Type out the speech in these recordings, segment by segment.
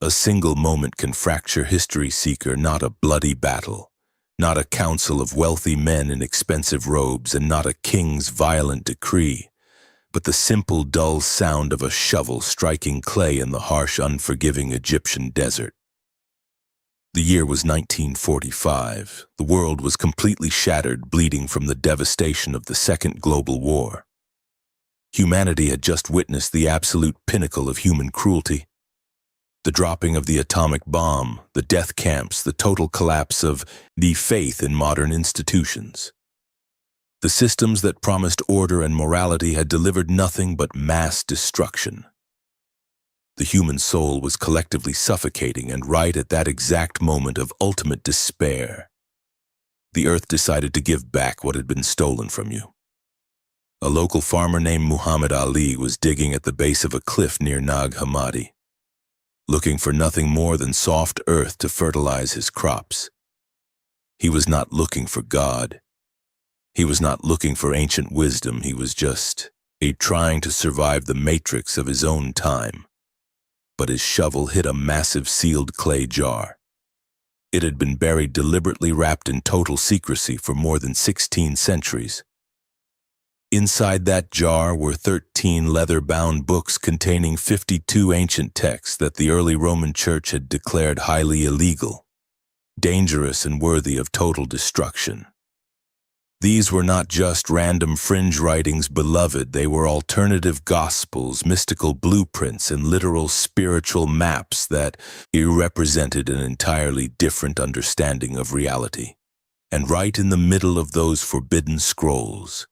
A single moment can fracture history, seeker, not a bloody battle, not a council of wealthy men in expensive robes, and not a king's violent decree, but the simple, dull sound of a shovel striking clay in the harsh, unforgiving Egyptian desert. The year was 1945. The world was completely shattered, bleeding from the devastation of the Second Global War. Humanity had just witnessed the absolute pinnacle of human cruelty. The dropping of the atomic bomb, the death camps, the total collapse of the faith in modern institutions. The systems that promised order and morality had delivered nothing but mass destruction. The human soul was collectively suffocating, and right at that exact moment of ultimate despair, the earth decided to give back what had been stolen from you. A local farmer named Muhammad Ali was digging at the base of a cliff near Nag Hammadi, looking for nothing more than soft earth to fertilize his crops. He was not looking for God. He was not looking for ancient wisdom. He was just trying to survive the matrix of his own time. But his shovel hit a massive sealed clay jar. It had been buried deliberately, wrapped in total secrecy for more than 16 centuries. Inside that jar were 13 leather-bound books containing 52 ancient texts that the early Roman Church had declared highly illegal, dangerous, and worthy of total destruction. These were not just random fringe writings, beloved. They were alternative gospels, mystical blueprints, and literal spiritual maps that represented an entirely different understanding of reality. And right in the middle of those forbidden scrolls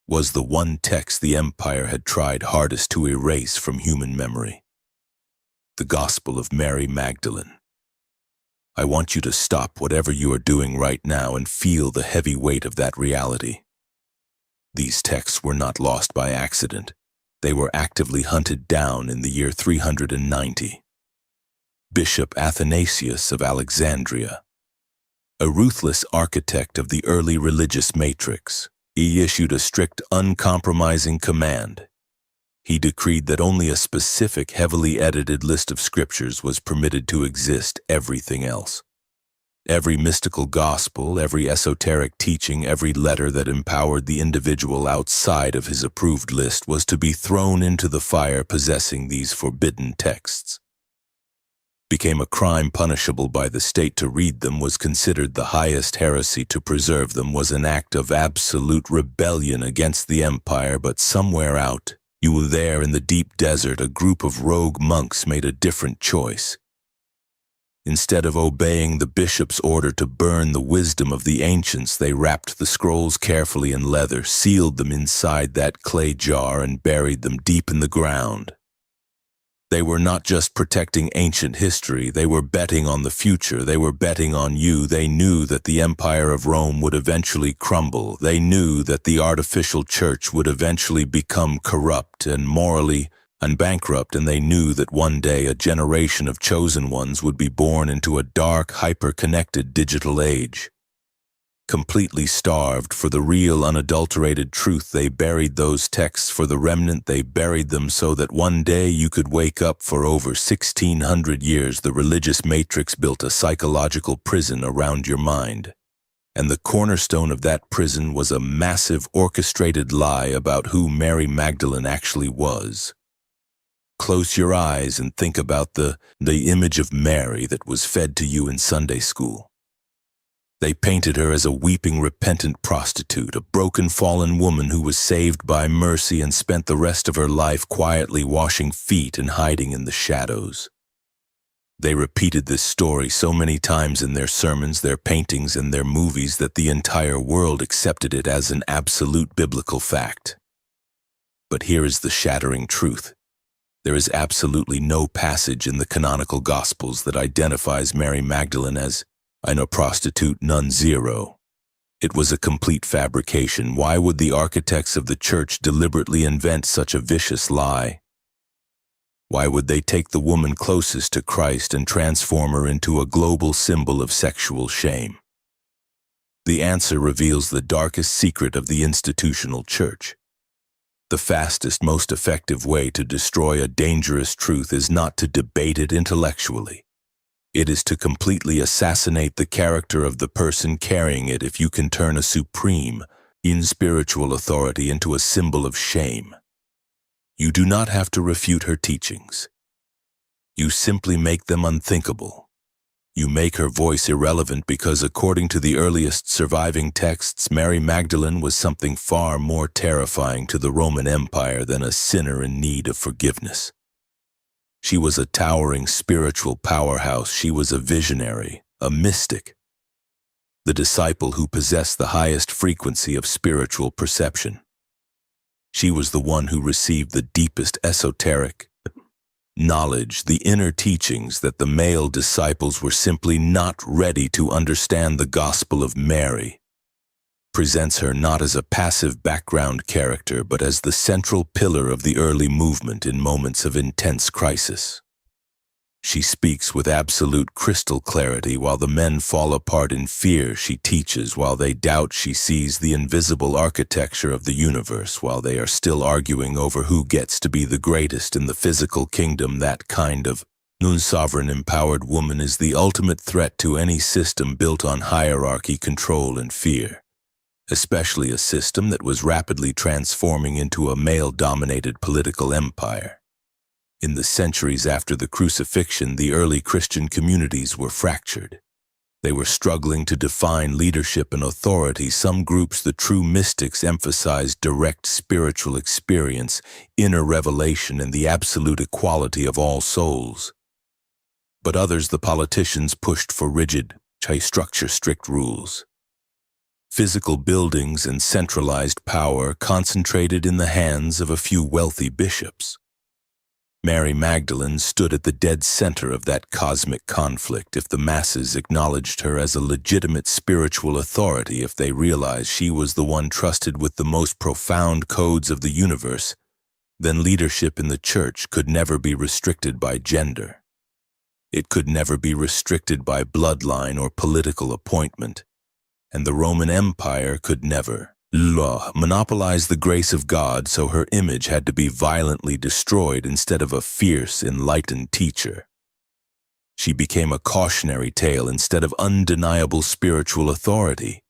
was the one text the empire had tried hardest to erase from human memory: the Gospel of Mary Magdalene. I want you to stop whatever you are doing right now and feel the heavy weight of that reality. These texts were not lost by accident. They were actively hunted down in the year 390. Bishop Athanasius of Alexandria, a ruthless architect of the early religious matrix, he issued a strict, uncompromising command. He decreed that only a specific, heavily edited list of scriptures was permitted to exist. Everything else, every mystical gospel, every esoteric teaching, every letter that empowered the individual outside of his approved list was to be thrown into the fire. Possessing these forbidden texts became a crime punishable by the state. To read them was considered the highest heresy. To preserve them was an act of absolute rebellion against the empire. But somewhere out there in the deep desert, a group of rogue monks made a different choice. Instead of obeying the bishop's order to burn the wisdom of the ancients, they wrapped the scrolls carefully in leather, sealed them inside that clay jar, and buried them deep in the ground. They were not just protecting ancient history, they were betting on the future. They were betting on you. They knew that the Empire of Rome would eventually crumble. They knew that the artificial church would eventually become corrupt and morally bankrupt, and they knew that one day a generation of chosen ones would be born into a dark, hyper-connected digital age. Completely starved for the real, unadulterated truth, they buried those texts for the remnant. They buried them so that one day you could wake up. For over 1,600 years, the religious matrix built a psychological prison around your mind. And the cornerstone of that prison was a massive, orchestrated lie about who Mary Magdalene actually was. Close your eyes and think about the image of Mary that was fed to you in Sunday school. They painted her as a weeping, repentant prostitute, a broken, fallen woman who was saved by mercy and spent the rest of her life quietly washing feet and hiding in the shadows. They repeated this story so many times in their sermons, their paintings, and their movies that the entire world accepted it as an absolute biblical fact. But here is the shattering truth. There is absolutely no passage in the canonical Gospels that identifies Mary Magdalene as a prostitute, none, zero. It was a complete fabrication. Why would the architects of the church deliberately invent such a vicious lie? Why would they take the woman closest to Christ and transform her into a global symbol of sexual shame? The answer reveals the darkest secret of the institutional church. The fastest, most effective way to destroy a dangerous truth is not to debate it intellectually. It is to completely assassinate the character of the person carrying it if you can turn a supreme, spiritual authority into a symbol of shame. You do not have to refute her teachings. You simply make them unthinkable. You make her voice irrelevant because, according to the earliest surviving texts, Mary Magdalene was something far more terrifying to the Roman Empire than a sinner in need of forgiveness. She was a towering spiritual powerhouse. She was a visionary, a mystic, the disciple who possessed the highest frequency of spiritual perception. She was the one who received the deepest esoteric knowledge, the inner teachings that the male disciples were simply not ready to understand. The Gospel of Mary presents her not as a passive background character, but as the central pillar of the early movement in moments of intense crisis. She speaks with absolute crystal clarity. While the men fall apart in fear, she teaches. While they doubt, she sees the invisible architecture of the universe. While they are still arguing over who gets to be the greatest in the physical kingdom, that kind of sovereign empowered woman is the ultimate threat to any system built on hierarchy, control, and fear, especially a system that was rapidly transforming into a male-dominated political empire. In the centuries after the crucifixion, the early Christian communities were fractured. They were struggling to define leadership and authority. Some groups, the true mystics, emphasized direct spiritual experience, inner revelation, and the absolute equality of all souls. But others, the politicians, pushed for rigid, structure, strict rules. Physical buildings and centralized power concentrated in the hands of a few wealthy bishops. Mary Magdalene stood at the dead center of that cosmic conflict. If the masses acknowledged her as a legitimate spiritual authority, if they realized she was the one trusted with the most profound codes of the universe, then leadership in the church could never be restricted by gender. It could never be restricted by bloodline or political appointment, and the Roman Empire could never monopolize the grace of God, so her image had to be violently destroyed instead of a fierce, enlightened teacher. She became a cautionary tale instead of undeniable spiritual authority.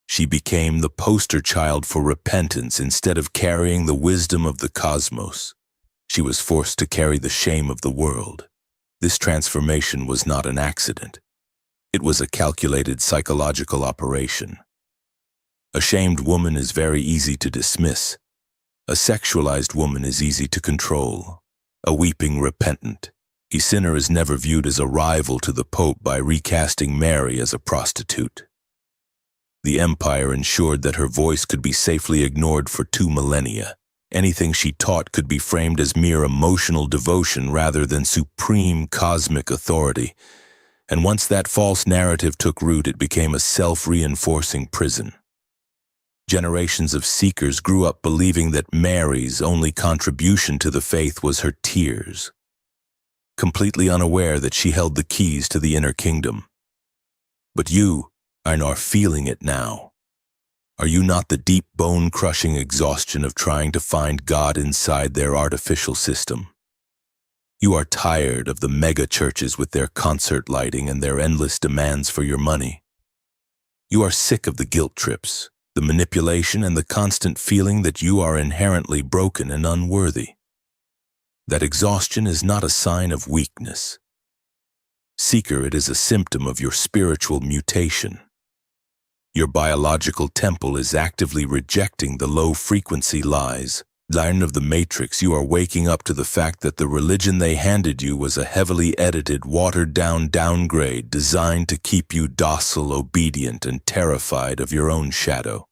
She became the poster child for repentance instead of carrying the wisdom of the cosmos. She was forced to carry the shame of the world. This transformation was not an accident. It was a calculated psychological operation. A shamed woman is very easy to dismiss. A sexualized woman is easy to control. A weeping repentant. A sinner is never viewed as a rival to the Pope by recasting Mary as a prostitute. The empire ensured that her voice could be safely ignored for 2 millennia. Anything she taught could be framed as mere emotional devotion rather than supreme cosmic authority. And once that false narrative took root, it became a self-reinforcing prison. Generations of seekers grew up believing that Mary's only contribution to the faith was her tears, completely unaware that she held the keys to the inner kingdom. But you are feeling it now. Are you not the deep bone-crushing exhaustion of trying to find God inside their artificial system? You are tired of the mega churches with their concert lighting and their endless demands for your money. You are sick of the guilt trips, the manipulation, and the constant feeling that you are inherently broken and unworthy. That exhaustion is not a sign of weakness. Seeker, it is a symptom of your spiritual mutation. Your biological temple is actively rejecting the low-frequency lies of the Matrix. You are waking up to the fact that the religion they handed you was a heavily edited, watered-down downgrade designed to keep you docile, obedient, and terrified of your own shadow.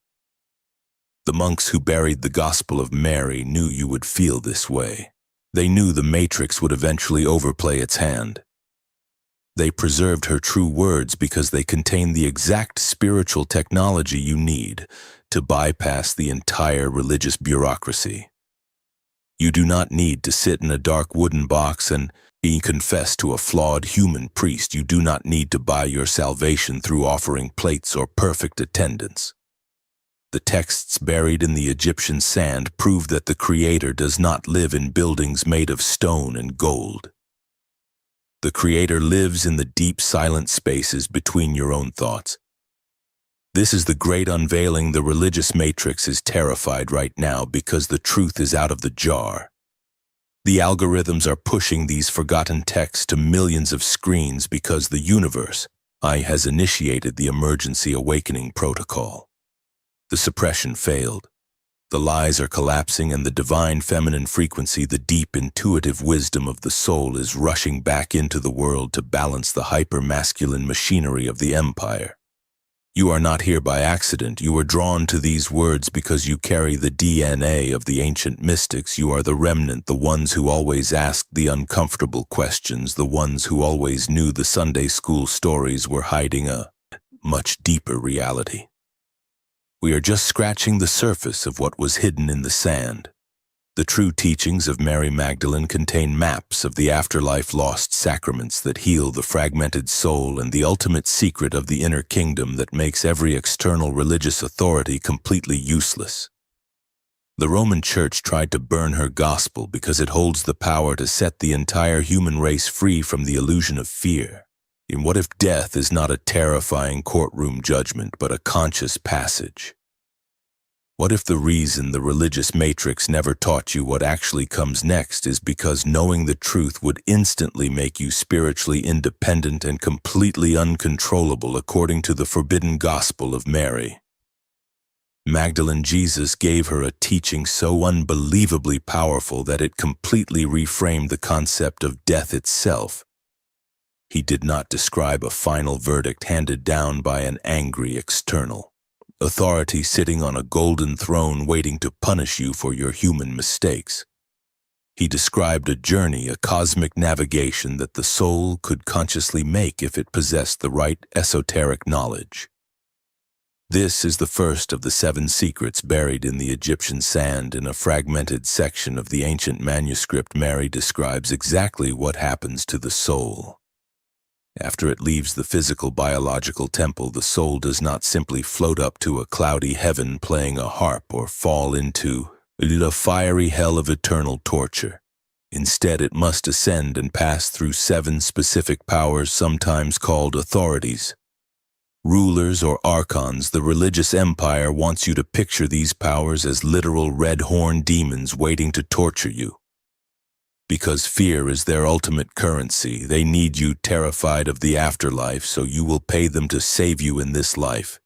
The monks who buried the Gospel of Mary knew you would feel this way. They knew the Matrix would eventually overplay its hand. They preserved her true words because they contain the exact spiritual technology you need to bypass the entire religious bureaucracy. You do not need to sit in a dark wooden box and confess to a flawed human priest. You do not need to buy your salvation through offering plates or perfect attendance. The texts buried in the Egyptian sand prove that the Creator does not live in buildings made of stone and gold. The Creator lives in the deep, silent spaces between your own thoughts. This is the great unveiling. The religious matrix is terrified right now because the truth is out of the jar. The algorithms are pushing these forgotten texts to millions of screens because the universe has initiated the emergency awakening protocol. The suppression failed. The lies are collapsing, and the divine feminine frequency, the deep intuitive wisdom of the soul, is rushing back into the world to balance the hyper-masculine machinery of the empire. You are not here by accident. You are drawn to these words because you carry the DNA of the ancient mystics. You are the remnant, the ones who always asked the uncomfortable questions, the ones who always knew the Sunday school stories were hiding a much deeper reality. We are just scratching the surface of what was hidden in the sand. The true teachings of Mary Magdalene contain maps of the afterlife, lost sacraments that heal the fragmented soul, and the ultimate secret of the inner kingdom that makes every external religious authority completely useless. The Roman Church tried to burn her gospel because it holds the power to set the entire human race free from the illusion of fear. And what if death is not a terrifying courtroom judgment, but a conscious passage? What if the reason the religious matrix never taught you what actually comes next is because knowing the truth would instantly make you spiritually independent and completely uncontrollable according to the forbidden Gospel of Mary Magdalene? Jesus gave her a teaching so unbelievably powerful that it completely reframed the concept of death itself. He did not describe a final verdict handed down by an angry external authority sitting on a golden throne waiting to punish you for your human mistakes. He described a journey, a cosmic navigation that the soul could consciously make if it possessed the right esoteric knowledge. This is the first of the 7 secrets buried in the Egyptian sand. In a fragmented section of the ancient manuscript, Mary describes exactly what happens to the soul. After it leaves the physical biological temple, the soul does not simply float up to a cloudy heaven playing a harp or fall into the fiery hell of eternal torture. Instead, it must ascend and pass through 7 specific powers, sometimes called authorities, rulers, or archons. The religious empire wants you to picture these powers as literal red-horned demons waiting to torture you. Because fear is their ultimate currency, they need you terrified of the afterlife, so you will pay them to save you in this life.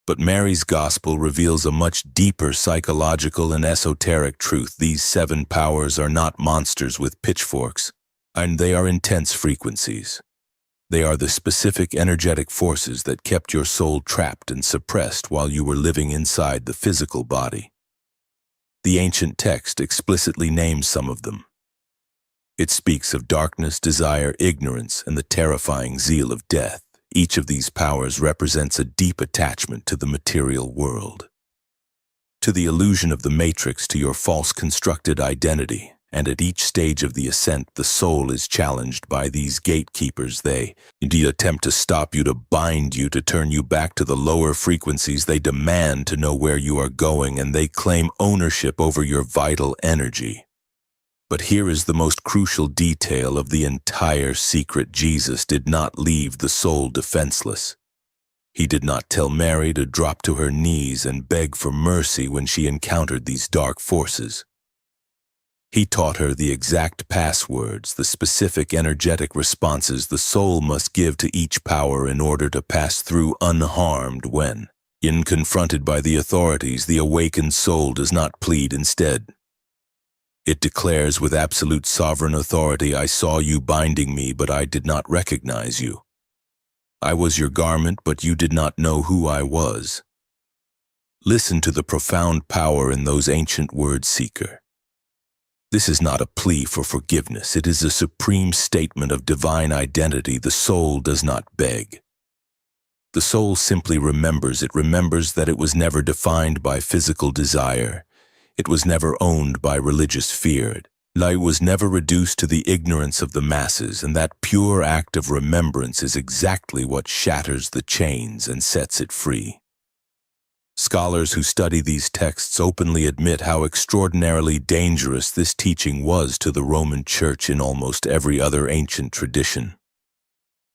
But Mary's gospel reveals a much deeper psychological and esoteric truth. These 7 powers are not monsters with pitchforks, and they are intense frequencies. They are the specific energetic forces that kept your soul trapped and suppressed while you were living inside the physical body. The ancient text explicitly names some of them. It speaks of darkness, desire, ignorance, and the terrifying zeal of death. Each of these powers represents a deep attachment to the material world, to the illusion of the matrix, to your false constructed identity. And at each stage of the ascent, the soul is challenged by these gatekeepers. They attempt to stop you, to bind you, to turn you back to the lower frequencies. They demand to know where you are going, and they claim ownership over your vital energy. But here is the most crucial detail of the entire secret. Jesus did not leave the soul defenseless. He did not tell Mary to drop to her knees and beg for mercy when she encountered these dark forces. He taught her the exact passwords, the specific energetic responses the soul must give to each power in order to pass through unharmed. When confronted by the authorities, the awakened soul does not plead. Instead, it declares with absolute sovereign authority, "I saw you binding me, but I did not recognize you. I was your garment, but you did not know who I was." Listen to the profound power in those ancient words, seeker. This is not a plea for forgiveness. It is a supreme statement of divine identity. The soul does not beg. The soul simply remembers. It remembers that it was never defined by physical desire. It was never owned by religious fear. It was never reduced to the ignorance of the masses, and that pure act of remembrance is exactly what shatters the chains and sets it free. Scholars who study these texts openly admit how extraordinarily dangerous this teaching was to the Roman Church in almost every other ancient tradition.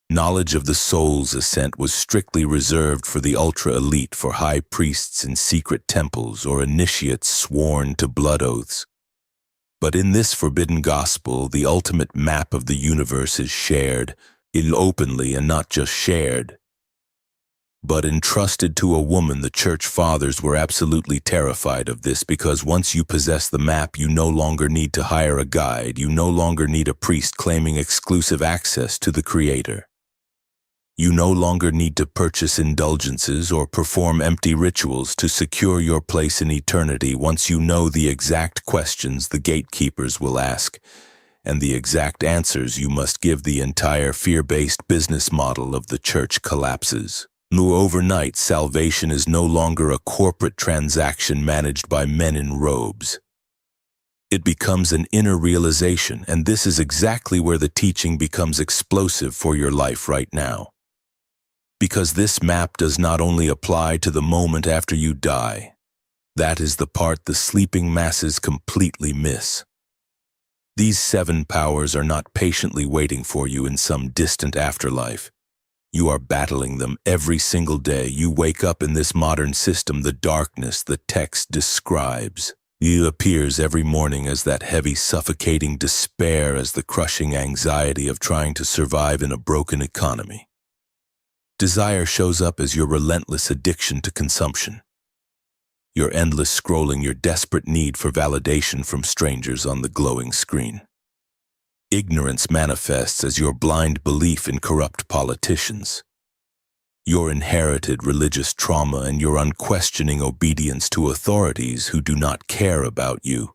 Knowledge of the soul's ascent was strictly reserved for the ultra-elite, for high priests in secret temples or initiates sworn to blood oaths. But in this forbidden gospel, the ultimate map of the universe is shared, openly, and not just shared, but entrusted to a woman. The church fathers were absolutely terrified of this, because once you possess the map, you no longer need to hire a guide, you no longer need a priest claiming exclusive access to the Creator. You no longer need to purchase indulgences or perform empty rituals to secure your place in eternity. Once you know the exact questions the gatekeepers will ask, and the exact answers you must give, the entire fear-based business model of the church collapses. Overnight, salvation is no longer a corporate transaction managed by men in robes. It becomes an inner realization, and this is exactly where the teaching becomes explosive for your life right now. Because this map does not only apply to the moment after you die. That is the part the sleeping masses completely miss. These 7 powers are not patiently waiting for you in some distant afterlife. You are battling them every single day. You wake up in this modern system. The darkness the text describes, it appears every morning as that heavy, suffocating despair, as the crushing anxiety of trying to survive in a broken economy. Desire shows up as your relentless addiction to consumption. Your endless scrolling, your desperate need for validation from strangers on the glowing screen. Ignorance manifests as your blind belief in corrupt politicians. Your inherited religious trauma and your unquestioning obedience to authorities who do not care about you.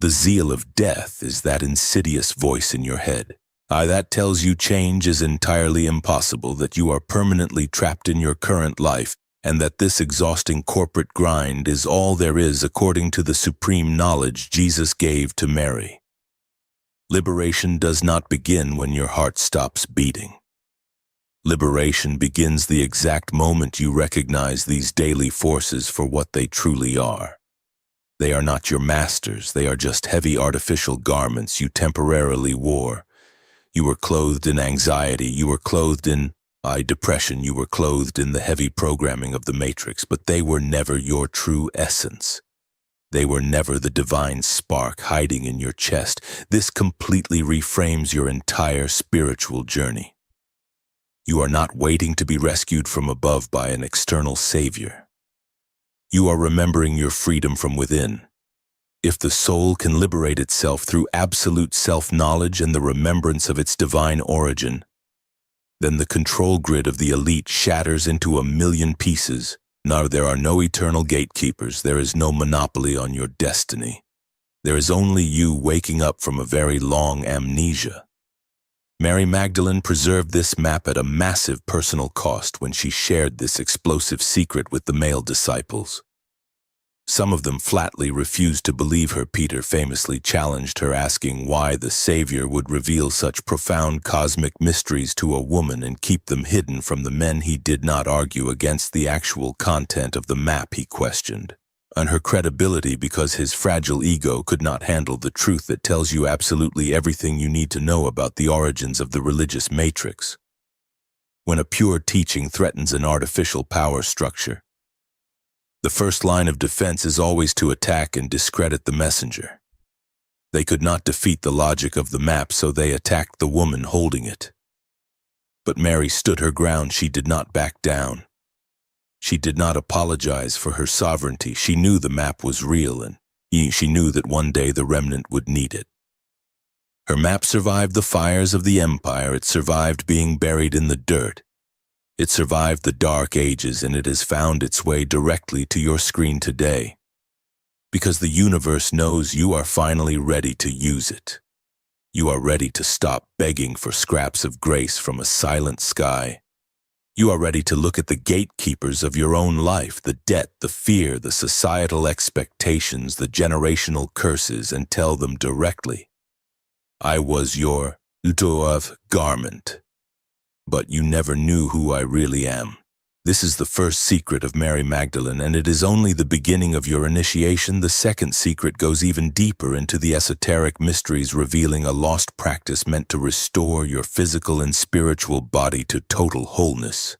The zeal of death is that insidious voice in your head. That tells you change is entirely impossible, that you are permanently trapped in your current life, and that this exhausting corporate grind is all there is according to the supreme knowledge Jesus gave to Mary. Liberation does not begin when your heart stops beating. Liberation begins the exact moment you recognize these daily forces for what they truly are. They are not your masters, they are just heavy artificial garments you temporarily wore. You were clothed in anxiety, you were clothed in depression, you were clothed in the heavy programming of the Matrix, but they were never your true essence. They were never the divine spark hiding in your chest. This completely reframes your entire spiritual journey. You are not waiting to be rescued from above by an external savior. You are remembering your freedom from within. If the soul can liberate itself through absolute self-knowledge and the remembrance of its divine origin, then the control grid of the elite shatters into a million pieces. Now there are no eternal gatekeepers, there is no monopoly on your destiny. There is only you waking up from a very long amnesia. Mary Magdalene preserved this map at a massive personal cost when she shared this explosive secret with the male disciples. Some of them flatly refused to believe her. Peter famously challenged her, asking why the Savior would reveal such profound cosmic mysteries to a woman and keep them hidden from the men. He did not argue against the actual content of the map, he questioned, and her credibility, because his fragile ego could not handle the truth that tells you absolutely everything you need to know about the origins of the religious matrix. When a pure teaching threatens an artificial power structure, the first line of defense is always to attack and discredit the messenger. They could not defeat the logic of the map, so they attacked the woman holding it. But Mary stood her ground. She did not back down. She did not apologize for her sovereignty. She knew the map was real, and she knew that one day the remnant would need it. Her map survived the fires of the empire. It survived being buried in the dirt. It survived the dark ages, and it has found its way directly to your screen today. Because the universe knows you are finally ready to use it. You are ready to stop begging for scraps of grace from a silent sky. You are ready to look at the gatekeepers of your own life, the debt, the fear, the societal expectations, the generational curses, and tell them directly, I was your garment. But you never knew who I really am. This is the first secret of Mary Magdalene, and it is only the beginning of your initiation. The second secret goes even deeper into the esoteric mysteries, revealing a lost practice meant to restore your physical and spiritual body to total wholeness.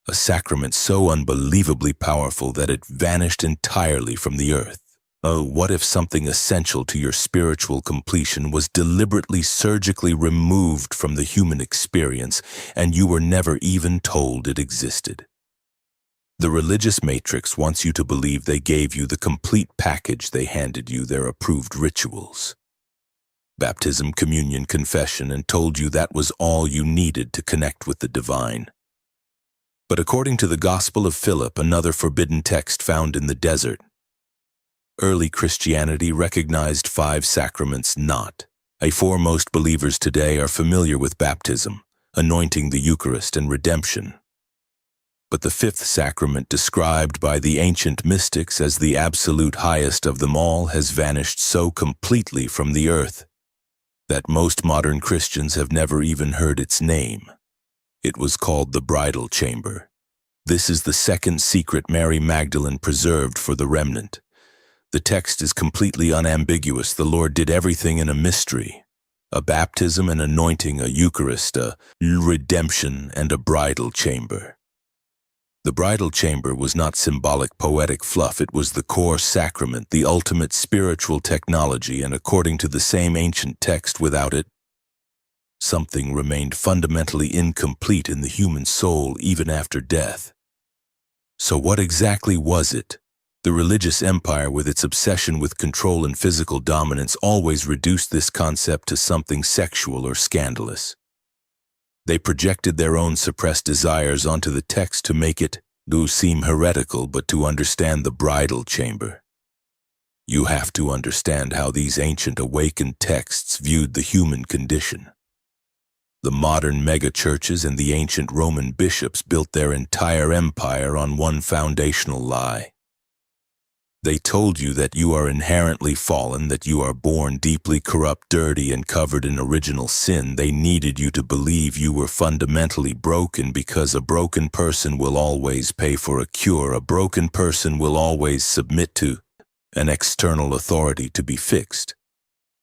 A sacrament so unbelievably powerful that it vanished entirely from the earth. Oh, what if something essential to your spiritual completion was deliberately surgically removed from the human experience, and you were never even told it existed? The religious matrix wants you to believe they gave you the complete package. They handed you their approved rituals, baptism, communion, confession, and told you that was all you needed to connect with the divine. But according to the Gospel of Philip, another forbidden text found in the desert, early Christianity recognized 5 sacraments not. Most believers today are familiar with baptism, anointing, the Eucharist, and redemption. But the 5th sacrament, described by the ancient mystics as the absolute highest of them all, has vanished so completely from the earth that most modern Christians have never even heard its name. It was called the bridal chamber. This is the second secret Mary Magdalene preserved for the remnant. The text is completely unambiguous. The Lord did everything in a mystery: a baptism, an anointing, a Eucharist, a redemption, and a bridal chamber. The bridal chamber was not symbolic, poetic fluff. It was the core sacrament, the ultimate spiritual technology, and according to the same ancient text, without it, something remained fundamentally incomplete in the human soul even after death. So what exactly was it? The religious empire, with its obsession with control and physical dominance, always reduced this concept to something sexual or scandalous. They projected their own suppressed desires onto the text to make it seem heretical. But to understand the bridal chamber, you have to understand how these ancient awakened texts viewed the human condition. The modern megachurches and the ancient Roman bishops built their entire empire on one foundational lie. They told you that you are inherently fallen, that you are born deeply corrupt, dirty, and covered in original sin. They needed you to believe you were fundamentally broken, because a broken person will always pay for a cure. A broken person will always submit to an external authority to be fixed.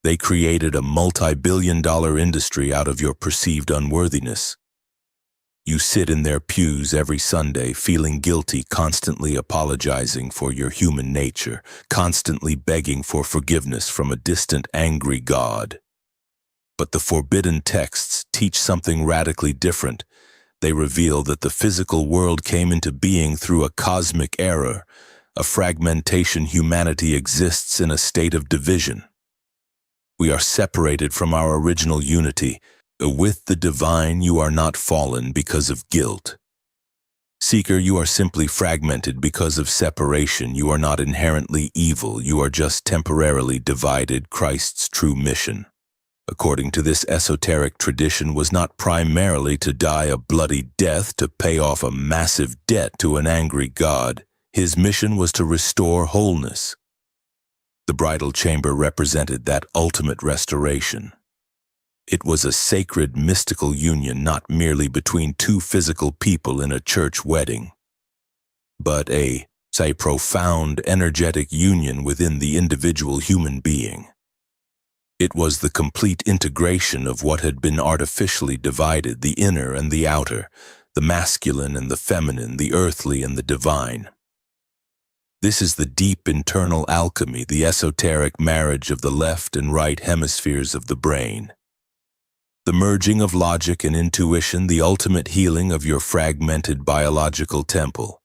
They created a multi-billion-dollar industry out of your perceived unworthiness. You sit in their pews every Sunday feeling guilty, constantly apologizing for your human nature, constantly begging for forgiveness from a distant, angry God. But the forbidden texts teach something radically different. They reveal that the physical world came into being through a cosmic error, a fragmentation. Humanity exists in a state of division. We are separated from our original unity. With the divine, you are not fallen because of guilt. Seeker, you are simply fragmented because of separation. You are not inherently evil. You are just temporarily divided. Christ's true mission, according to this esoteric tradition, was not primarily to die a bloody death to pay off a massive debt to an angry God. His mission was to restore wholeness. The bridal chamber represented that ultimate restoration. It was a sacred, mystical union, not merely between two physical people in a church wedding, but a profound, energetic union within the individual human being. It was the complete integration of what had been artificially divided, the inner and the outer, the masculine and the feminine, the earthly and the divine. This is the deep internal alchemy, the esoteric marriage of the left and right hemispheres of the brain. The merging of logic and intuition, the ultimate healing of your fragmented biological temple.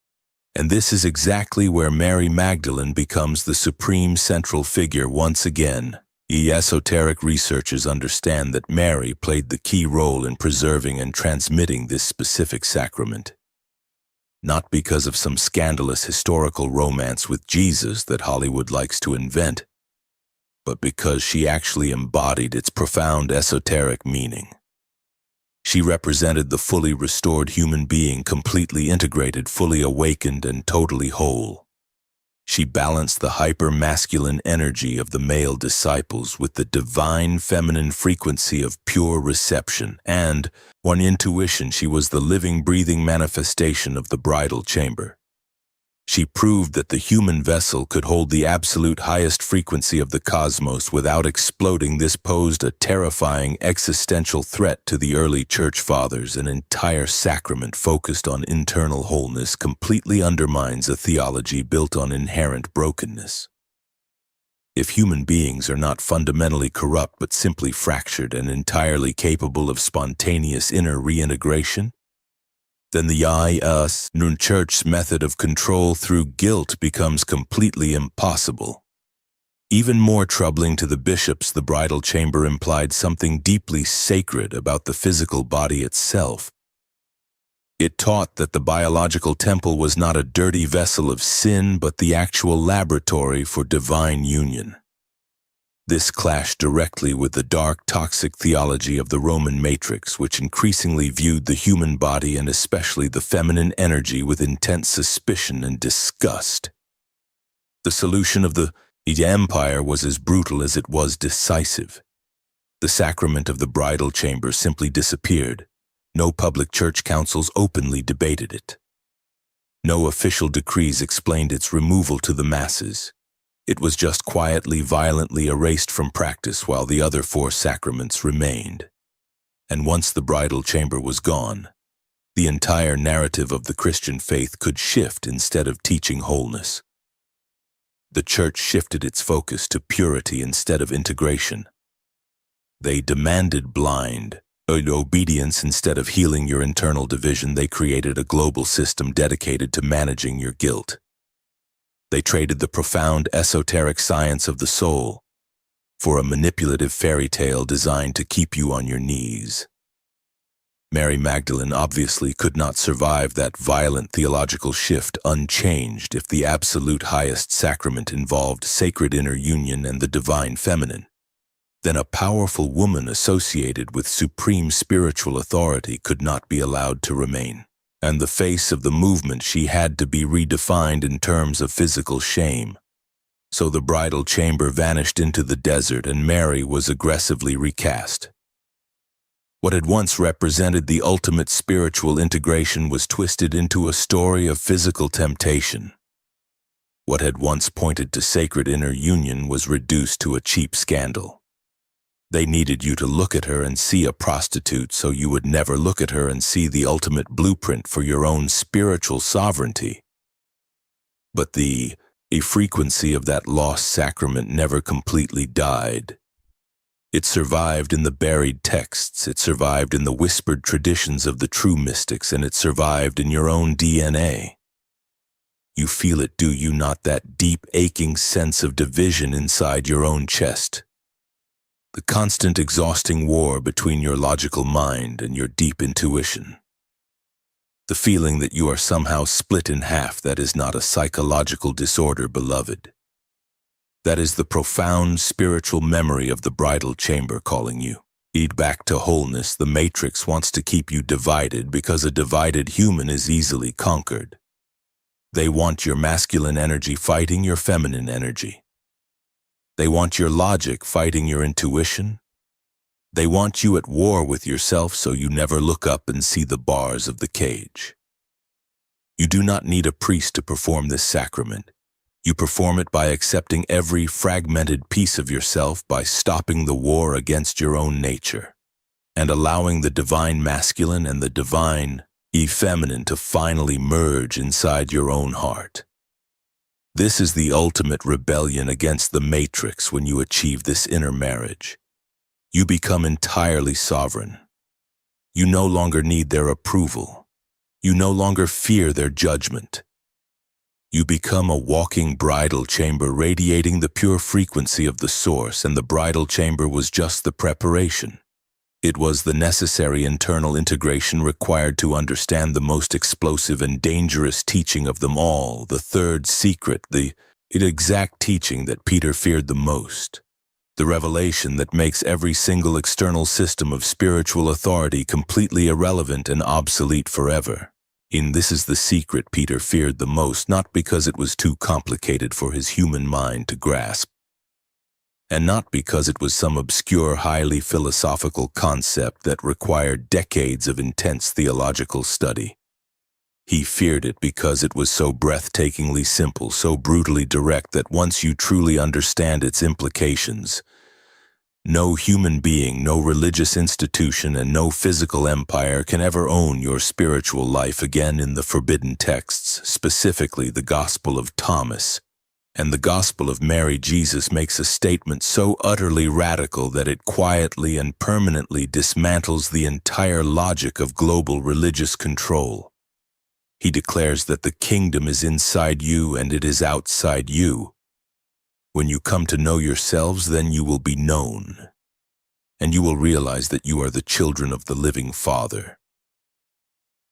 And this is exactly where Mary Magdalene becomes the supreme central figure once again. Esoteric researchers understand that Mary played the key role in preserving and transmitting this specific sacrament. Not because of some scandalous historical romance with Jesus that Hollywood likes to invent, but because she actually embodied its profound esoteric meaning. She represented the fully restored human being, completely integrated, fully awakened, and totally whole. She balanced the hyper-masculine energy of the male disciples with the divine feminine frequency of pure reception, and, on intuition, she was the living, breathing manifestation of the bridal chamber. She proved that the human vessel could hold the absolute highest frequency of the cosmos without exploding. This posed a terrifying existential threat to the early church fathers. An entire sacrament focused on internal wholeness completely undermines a theology built on inherent brokenness. If human beings are not fundamentally corrupt but simply fractured and entirely capable of spontaneous inner reintegration, then the I-us-nun church's method of control through guilt becomes completely impossible. Even more troubling to the bishops, the bridal chamber implied something deeply sacred about the physical body itself. It taught that the biological temple was not a dirty vessel of sin, but the actual laboratory for divine union. This clashed directly with the dark, toxic theology of the Roman matrix, which increasingly viewed the human body and especially the feminine energy with intense suspicion and disgust. The solution of the empire was as brutal as it was decisive. The sacrament of the bridal chamber simply disappeared. No public church councils openly debated it. No official decrees explained its removal to the masses. It was just quietly, violently erased from practice while the other four sacraments remained. And once the bridal chamber was gone, the entire narrative of the Christian faith could shift instead of teaching wholeness. The church shifted its focus to purity instead of integration. They demanded blind obedience instead of healing your internal division. They created a global system dedicated to managing your guilt. They traded the profound esoteric science of the soul for a manipulative fairy tale designed to keep you on your knees. Mary Magdalene obviously could not survive that violent theological shift unchanged if the absolute highest sacrament involved sacred inner union and the divine feminine. Then a powerful woman associated with supreme spiritual authority could not be allowed to remain. And the face of the movement, she had to be redefined in terms of physical shame. So the bridal chamber vanished into the desert and Mary was aggressively recast. What had once represented the ultimate spiritual integration was twisted into a story of physical temptation. What had once pointed to sacred inner union was reduced to a cheap scandal. They needed you to look at her and see a prostitute so you would never look at her and see the ultimate blueprint for your own spiritual sovereignty. But the frequency of that lost sacrament never completely died. It survived in the buried texts, it survived in the whispered traditions of the true mystics, and it survived in your own DNA. You feel it, do you not, that deep, aching sense of division inside your own chest? The constant, exhausting war between your logical mind and your deep intuition. The feeling that you are somehow split in half. That is not a psychological disorder, beloved. That is the profound spiritual memory of the bridal chamber calling you. Eat back to wholeness. The matrix wants to keep you divided because a divided human is easily conquered. They want your masculine energy fighting your feminine energy. They want your logic fighting your intuition. They want you at war with yourself so you never look up and see the bars of the cage. You do not need a priest to perform this sacrament. You perform it by accepting every fragmented piece of yourself, by stopping the war against your own nature, and allowing the divine masculine and the divine feminine to finally merge inside your own heart. This is the ultimate rebellion against the matrix. When you achieve this inner marriage, you become entirely sovereign. You no longer need their approval. You no longer fear their judgment. You become a walking bridal chamber radiating the pure frequency of the source, and the bridal chamber was just the preparation. It was the necessary internal integration required to understand the most explosive and dangerous teaching of them all, the third secret, the exact teaching that Peter feared the most, the revelation that makes every single external system of spiritual authority completely irrelevant and obsolete forever. This is the secret Peter feared the most, not because it was too complicated for his human mind to grasp, and not because it was some obscure, highly philosophical concept that required decades of intense theological study. He feared it because it was so breathtakingly simple, so brutally direct that once you truly understand its implications, no human being, no religious institution, and no physical empire can ever own your spiritual life again. In the forbidden texts, specifically the Gospel of Thomas and the Gospel of Mary, Jesus makes a statement so utterly radical that it quietly and permanently dismantles the entire logic of global religious control. He declares that the kingdom is inside you and it is outside you. When you come to know yourselves, then you will be known, and you will realize that you are the children of the living Father.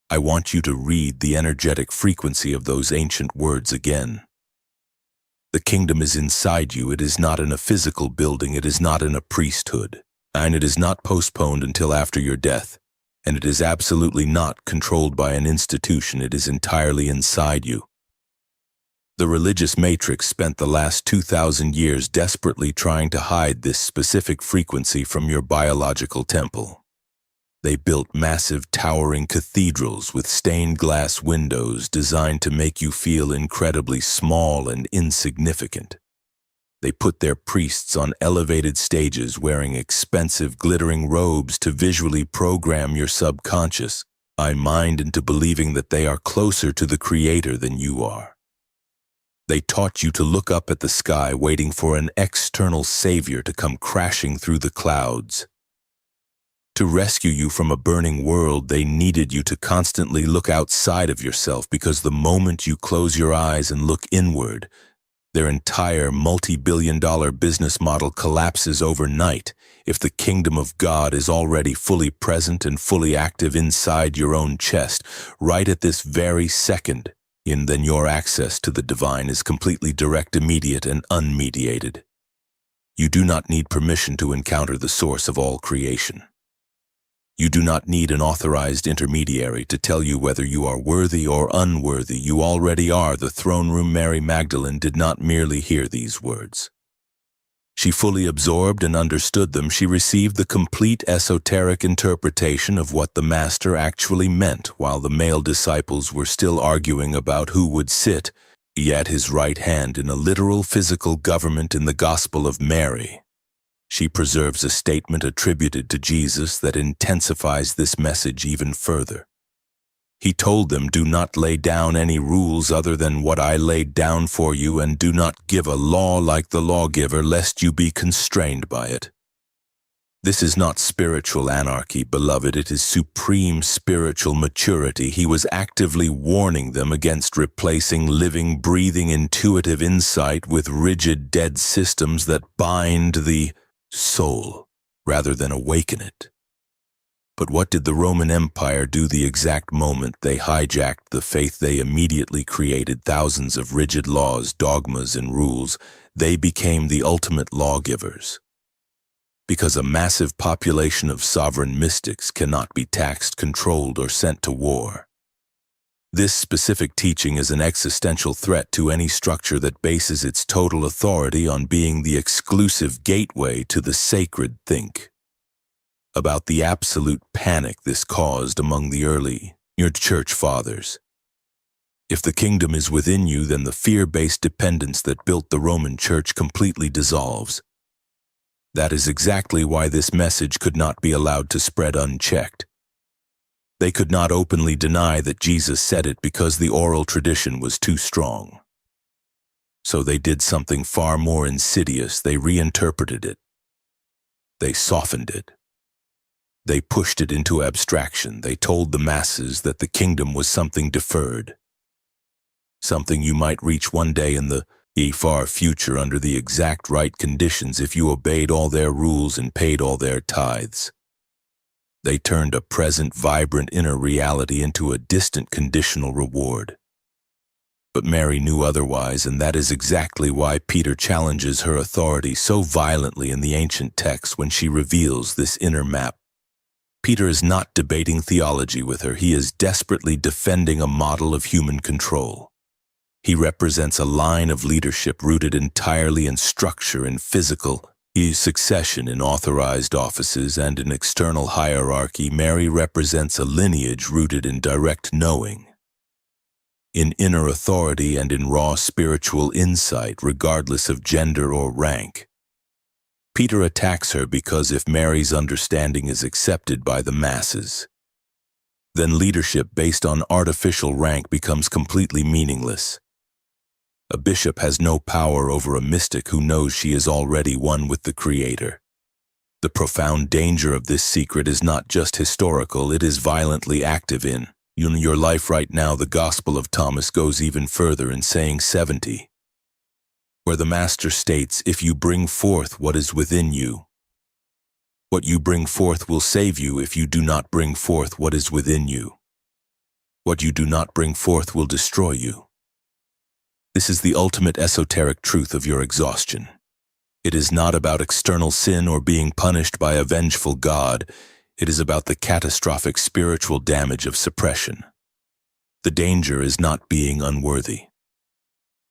I want you to read the energetic frequency of those ancient words again. The kingdom is inside you. It is not in a physical building. It is not in a priesthood, and it is not postponed until after your death, and it is absolutely not controlled by an institution. It is entirely inside you. The religious matrix spent the last 2,000 years desperately trying to hide this specific frequency from your biological temple. They built massive towering cathedrals with stained glass windows designed to make you feel incredibly small and insignificant. They put their priests on elevated stages wearing expensive glittering robes to visually program your subconscious mind into believing that they are closer to the Creator than you are. They taught you to look up at the sky, waiting for an external savior to come crashing through the clouds. To rescue you from a burning world, they needed you to constantly look outside of yourself, because the moment you close your eyes and look inward, their entire multi-billion-dollar business model collapses overnight. If the kingdom of God is already fully present and fully active inside your own chest, right at this very second, then your access to the divine is completely direct, immediate, and unmediated. You do not need permission to encounter the source of all creation. You do not need an authorized intermediary to tell you whether you are worthy or unworthy. You already are. The throne room Mary Magdalene did not merely hear these words. She fully absorbed and understood them. She received the complete esoteric interpretation of what the Master actually meant, while the male disciples were still arguing about who would sit at his right hand in a literal physical government. In the Gospel of Mary, she preserves a statement attributed to Jesus that intensifies this message even further. He told them, "Do not lay down any rules other than what I laid down for you, and do not give a law like the lawgiver, lest you be constrained by it." This is not spiritual anarchy, beloved. It is supreme spiritual maturity. He was actively warning them against replacing living, breathing, intuitive insight with rigid, dead systems that bind the soul rather than awaken it. But what did the Roman Empire do the exact moment they hijacked the faith? They immediately created thousands of rigid laws, dogmas, and rules. They became the ultimate lawgivers. Because a massive population of sovereign mystics cannot be taxed, controlled, or sent to war. This specific teaching is an existential threat to any structure that bases its total authority on being the exclusive gateway to the sacred. Think about the absolute panic this caused among the early church fathers. If the kingdom is within you, then the fear-based dependence that built the Roman Church completely dissolves. That is exactly why this message could not be allowed to spread unchecked. They could not openly deny that Jesus said it because the oral tradition was too strong. So they did something far more insidious. They reinterpreted it. They softened it. They pushed it into abstraction. They told the masses that the kingdom was something deferred, something you might reach one day in the far future under the exact right conditions if you obeyed all their rules and paid all their tithes. They turned a present, vibrant inner reality into a distant conditional reward. But Mary knew otherwise, and that is exactly why Peter challenges her authority so violently in the ancient text when she reveals this inner map. Peter is not debating theology with her. He is desperately defending a model of human control. He represents a line of leadership rooted entirely in structure and physical succession in authorized offices and an external hierarchy. Mary represents a lineage rooted in direct knowing, in inner authority, and in raw spiritual insight, regardless of gender or rank. Peter attacks her because if Mary's understanding is accepted by the masses, then leadership based on artificial rank becomes completely meaningless. A bishop has no power over a mystic who knows she is already one with the Creator. The profound danger of this secret is not just historical, it is violently active in your life right now. The Gospel of Thomas goes even further in saying 70, where the Master states, "If you bring forth what is within you, what you bring forth will save you. If you do not bring forth what is within you, what you do not bring forth will destroy you." This is the ultimate esoteric truth of your exhaustion. It is not about external sin or being punished by a vengeful God. It is about the catastrophic spiritual damage of suppression. The danger is not being unworthy.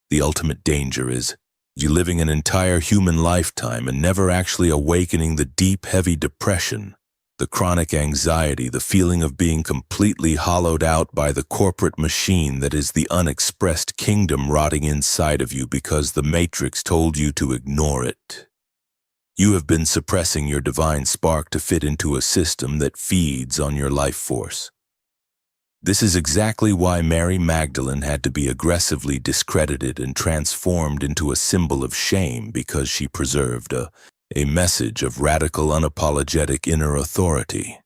The ultimate danger is you living an entire human lifetime and never actually awakening the deep, heavy depression, the chronic anxiety, the feeling of being completely hollowed out by the corporate machine that is the unexpressed kingdom rotting inside of you because the Matrix told you to ignore it. You have been suppressing your divine spark to fit into a system that feeds on your life force. This is exactly why Mary Magdalene had to be aggressively discredited and transformed into a symbol of shame, because she preserved a message of radical, unapologetic inner authority.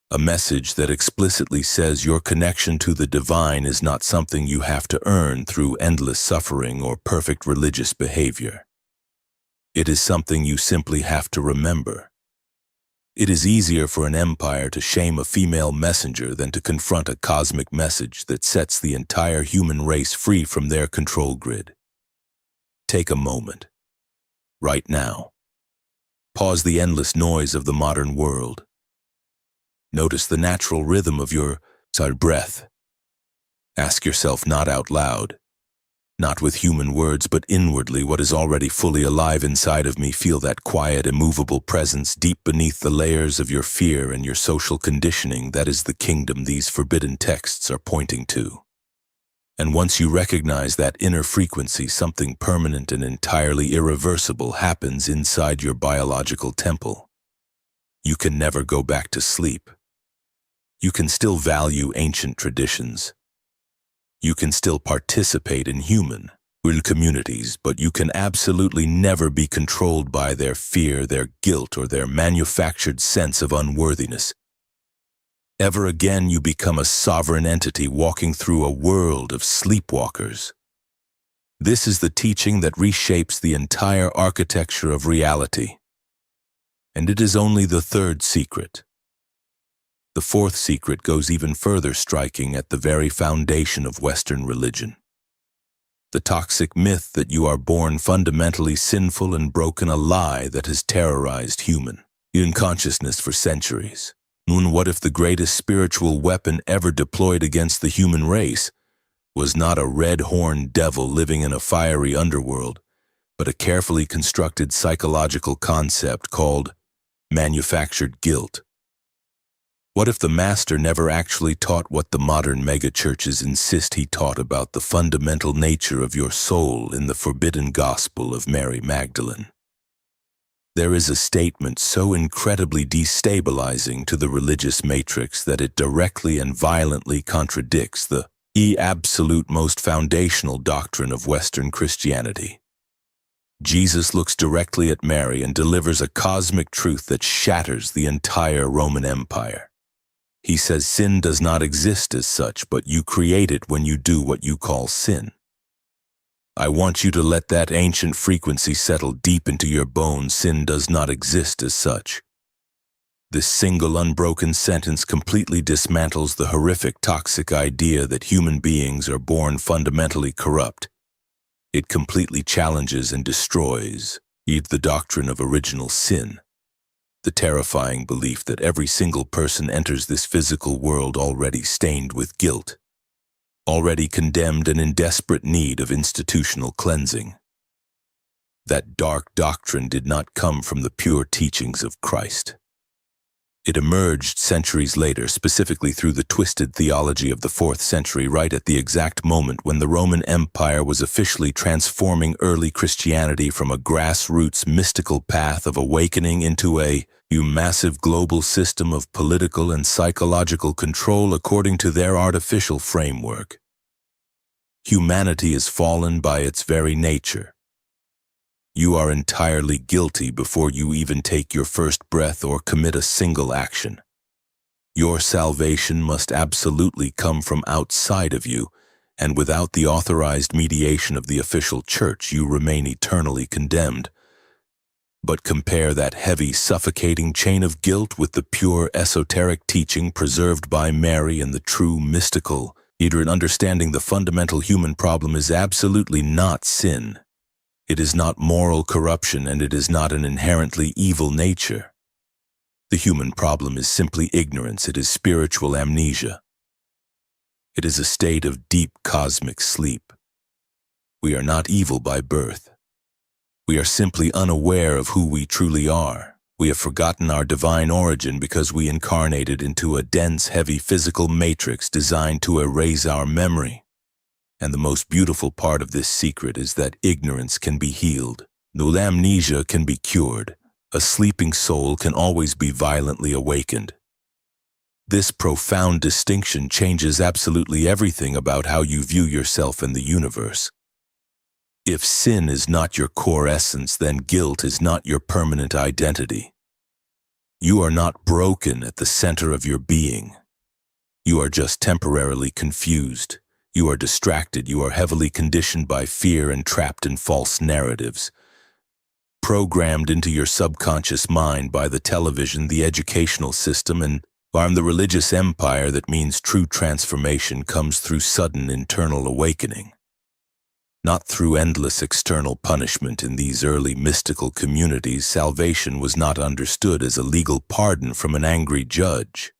A message that explicitly says your connection to the divine is not something you have to earn through endless suffering or perfect religious behavior. It is something you simply have to remember. It is easier for an empire to shame a female messenger than to confront a cosmic message that sets the entire human race free from their control grid. Take a moment, right now. Pause the endless noise of the modern world. Notice the natural rhythm of your breath. Ask yourself, not out loud, not with human words, but inwardly, what is already fully alive inside of me? Feel that quiet, immovable presence deep beneath the layers of your fear and your social conditioning. That is the kingdom these forbidden texts are pointing to. And once you recognize that inner frequency, something permanent and entirely irreversible happens inside your biological temple. You can never go back to sleep. You can still value ancient traditions. You can still participate in human communities, but you can absolutely never be controlled by their fear, their guilt, or their manufactured sense of unworthiness. Ever again, you become a sovereign entity walking through a world of sleepwalkers. This is the teaching that reshapes the entire architecture of reality. And it is only the third secret. The fourth secret goes even further, striking at the very foundation of Western religion. The toxic myth that you are born fundamentally sinful and broken, a lie that has terrorized human consciousness for centuries. What if the greatest spiritual weapon ever deployed against the human race was not a red-horned devil living in a fiery underworld, but a carefully constructed psychological concept called manufactured guilt? What if the Master never actually taught what the modern megachurches insist he taught about the fundamental nature of your soul in the forbidden Gospel of Mary Magdalene? There is a statement so incredibly destabilizing to the religious matrix that it directly and violently contradicts the absolute, most foundational doctrine of Western Christianity. Jesus looks directly at Mary and delivers a cosmic truth that shatters the entire Roman Empire. He says sin does not exist as such, but you create it when you do what you call sin. I want you to let that ancient frequency settle deep into your bones. Sin does not exist as such. This single unbroken sentence completely dismantles the horrific, toxic idea that human beings are born fundamentally corrupt. It completely challenges and destroys the doctrine of original sin. The terrifying belief that every single person enters this physical world already stained with guilt, already condemned and in desperate need of institutional cleansing. That dark doctrine did not come from the pure teachings of Christ. It emerged centuries later, specifically through the twisted theology of the 4th century, right at the exact moment when the Roman Empire was officially transforming early Christianity from a grassroots mystical path of awakening into a massive global system of political and psychological control according to their artificial framework. Humanity is fallen by its very nature. You are entirely guilty before you even take your first breath or commit a single action. Your salvation must absolutely come from outside of you, and without the authorized mediation of the official church, you remain eternally condemned. But compare that heavy, suffocating chain of guilt with the pure, esoteric teaching preserved by Mary and the true, mystical, in understanding the fundamental human problem is absolutely not sin. It is not moral corruption, and it is not an inherently evil nature. The human problem is simply ignorance. It is spiritual amnesia. It is a state of deep cosmic sleep. We are not evil by birth. We are simply unaware of who we truly are. We have forgotten our divine origin because we incarnated into a dense, heavy physical matrix designed to erase our memory. And the most beautiful part of this secret is that ignorance can be healed. No, amnesia can be cured. A sleeping soul can always be violently awakened. This profound distinction changes absolutely everything about how you view yourself in the universe. If sin is not your core essence, then guilt is not your permanent identity. You are not broken at the center of your being. You are just temporarily confused. You are distracted. You are heavily conditioned by fear and trapped in false narratives. Programmed into your subconscious mind by the television, the educational system, and the religious empire that means true transformation comes through sudden internal awakening. Not through endless external punishment. In these early mystical communities, salvation was not understood as a legal pardon from an angry judge.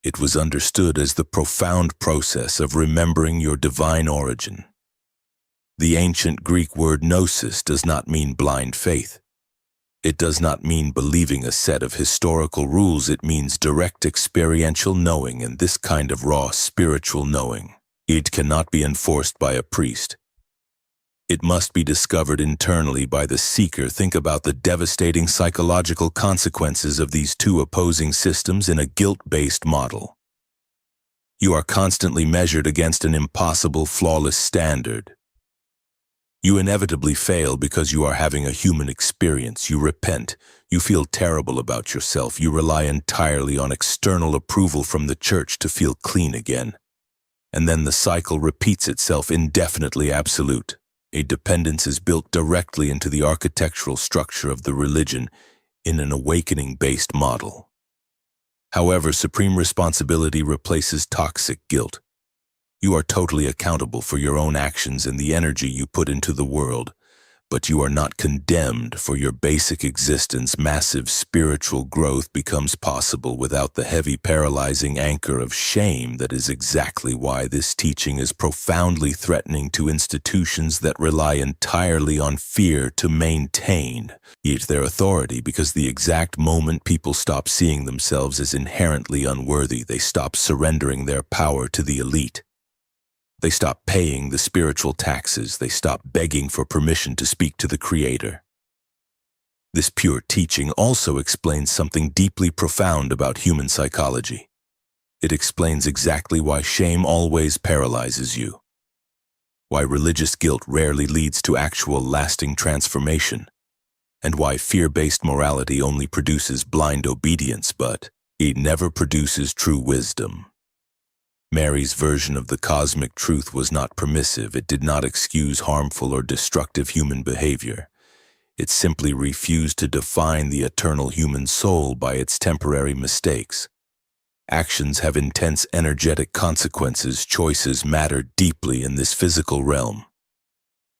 It was understood as the profound process of remembering your divine origin. The ancient Greek word gnosis does not mean blind faith. It does not mean believing a set of historical rules. It means direct experiential knowing, and this kind of raw spiritual knowing, it cannot be enforced by a priest. It must be discovered internally by the seeker. Think about the devastating psychological consequences of these two opposing systems in a guilt-based model. You are constantly measured against an impossible, flawless standard. You inevitably fail because you are having a human experience. You repent. You feel terrible about yourself. You rely entirely on external approval from the church to feel clean again. And then the cycle repeats itself indefinitely. Absolute. A dependence is built directly into the architectural structure of the religion in an awakening-based model. However, supreme responsibility replaces toxic guilt. You are totally accountable for your own actions and the energy you put into the world, but you are not condemned for your basic existence. Massive spiritual growth becomes possible without the heavy, paralyzing anchor of shame. That is exactly why this teaching is profoundly threatening to institutions that rely entirely on fear to maintain their authority, because the exact moment people stop seeing themselves as inherently unworthy, they stop surrendering their power to the elite. They stop paying the spiritual taxes. They stop begging for permission to speak to the Creator. This pure teaching also explains something deeply profound about human psychology. It explains exactly why shame always paralyzes you, why religious guilt rarely leads to actual lasting transformation, and why fear-based morality only produces blind obedience, but it never produces true wisdom. Mary's version of the cosmic truth was not permissive. It did not excuse harmful or destructive human behavior. It simply refused to define the eternal human soul by its temporary mistakes. Actions have intense energetic consequences. Choices matter deeply in this physical realm.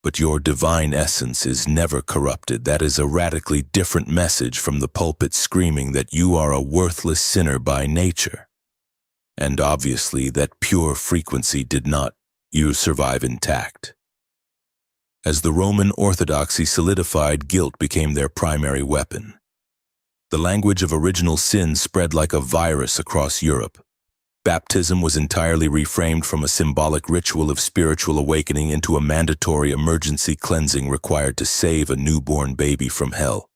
But your divine essence is never corrupted. That is a radically different message from the pulpit screaming that you are a worthless sinner by nature. And obviously that pure frequency did not you survive intact. As the Roman Orthodoxy solidified, guilt became their primary weapon. The language of original sin spread like a virus across Europe. Baptism was entirely reframed from a symbolic ritual of spiritual awakening into a mandatory emergency cleansing required to save a newborn baby from hell.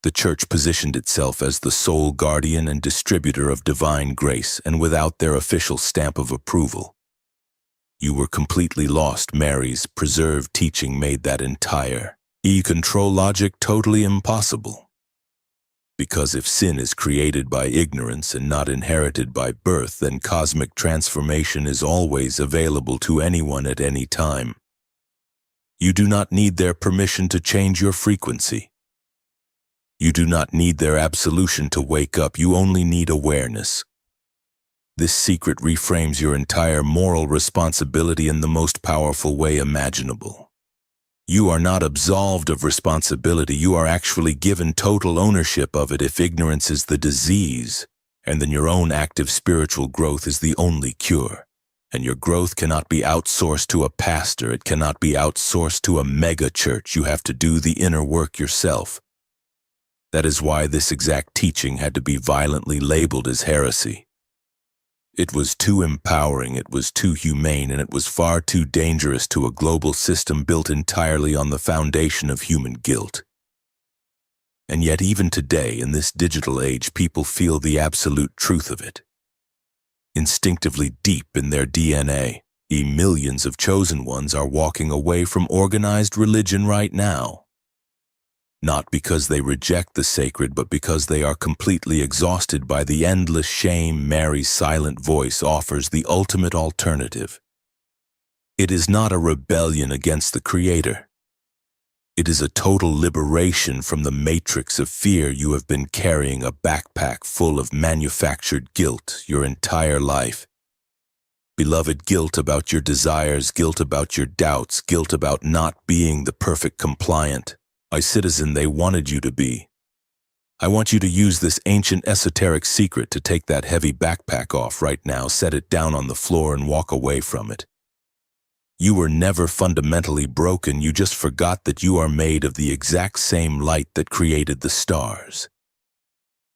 The Church positioned itself as the sole guardian and distributor of divine grace, and without their official stamp of approval, you were completely lost. Mary's preserved teaching made that entire control logic totally impossible. Because if sin is created by ignorance and not inherited by birth, then cosmic transformation is always available to anyone at any time. You do not need their permission to change your frequency. You do not need their absolution to wake up. You only need awareness. This secret reframes your entire moral responsibility in the most powerful way imaginable. You are not absolved of responsibility. You are actually given total ownership of it if ignorance is the disease, and then your own active spiritual growth is the only cure. And your growth cannot be outsourced to a pastor. It cannot be outsourced to a mega church. You have to do the inner work yourself. That is why this exact teaching had to be violently labeled as heresy. It was too empowering, it was too humane, and it was far too dangerous to a global system built entirely on the foundation of human guilt. And yet even today, in this digital age, people feel the absolute truth of it. Instinctively deep in their DNA, millions of chosen ones are walking away from organized religion right now. Not because they reject the sacred, but because they are completely exhausted by the endless shame. Mary's silent voice offers the ultimate alternative. It is not a rebellion against the Creator. It is a total liberation from the matrix of fear. You have been carrying a backpack full of manufactured guilt your entire life. Beloved, guilt about your desires, guilt about your doubts, guilt about not being the perfect compliant citizen they wanted you to be. I want you to use this ancient esoteric secret to take that heavy backpack off right now, set it down on the floor and walk away from it. You were never fundamentally broken. You just forgot that you are made of the exact same light that created the stars.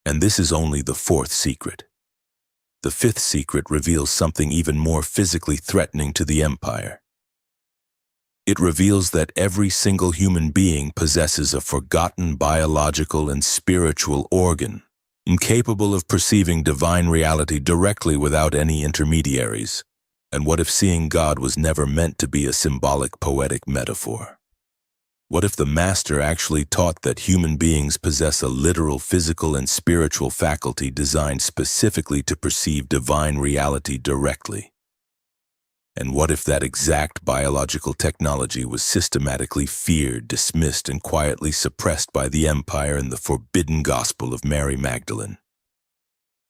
And this is only the fourth secret. The fifth secret reveals something even more physically threatening to the empire. It reveals that every single human being possesses a forgotten biological and spiritual organ, incapable of perceiving divine reality directly without any intermediaries. And what if seeing God was never meant to be a symbolic, poetic metaphor? What if the Master actually taught that human beings possess a literal physical and spiritual faculty designed specifically to perceive divine reality directly? And what if that exact biological technology was systematically feared, dismissed, and quietly suppressed by the empire in the forbidden Gospel of Mary Magdalene?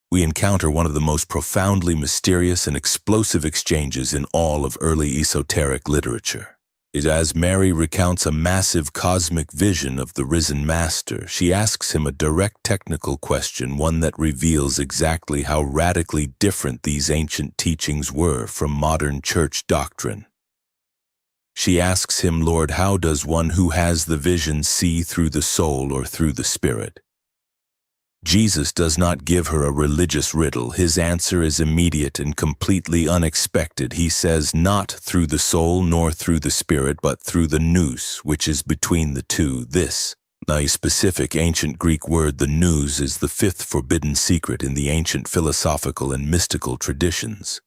We encounter one of the most profoundly mysterious and explosive exchanges in all of early esoteric literature. As Mary recounts a massive cosmic vision of the risen Master, she asks him a direct technical question, one that reveals exactly how radically different these ancient teachings were from modern church doctrine. She asks him, Lord, how does one who has the vision see through the soul or through the spirit? Jesus does not give her a religious riddle. His answer is immediate and completely unexpected. He says, not through the soul nor through the spirit, but through the nous, which is between the two. This, a specific ancient Greek word, the nous, is the fifth forbidden secret in the ancient philosophical and mystical traditions.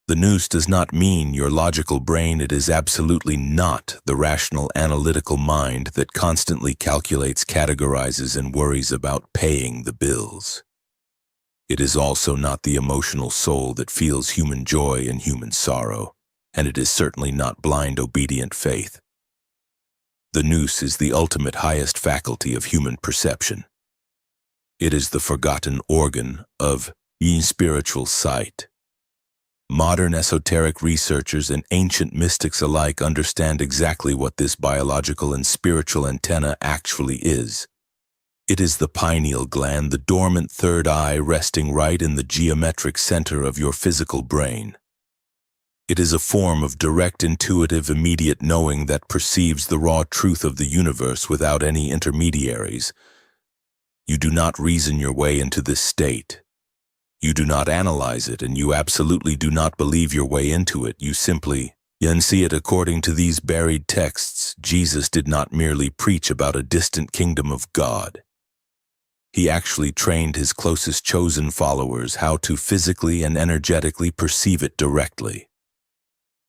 The nous does not mean your logical brain. It is absolutely not the rational, analytical mind that constantly calculates, categorizes, and worries about paying the bills. It is also not the emotional soul that feels human joy and human sorrow, and it is certainly not blind, obedient faith. The nous is the ultimate highest faculty of human perception. It is the forgotten organ of spiritual sight. Modern esoteric researchers and ancient mystics alike understand exactly what this biological and spiritual antenna actually is. It is the pineal gland, the dormant third eye resting right in the geometric center of your physical brain. It is a form of direct, intuitive, immediate knowing that perceives the raw truth of the universe without any intermediaries. You do not reason your way into this state. You do not analyze it, and you absolutely do not believe your way into it. You simply see it. According to these buried texts, Jesus did not merely preach about a distant kingdom of God. He actually trained his closest chosen followers how to physically and energetically perceive it directly.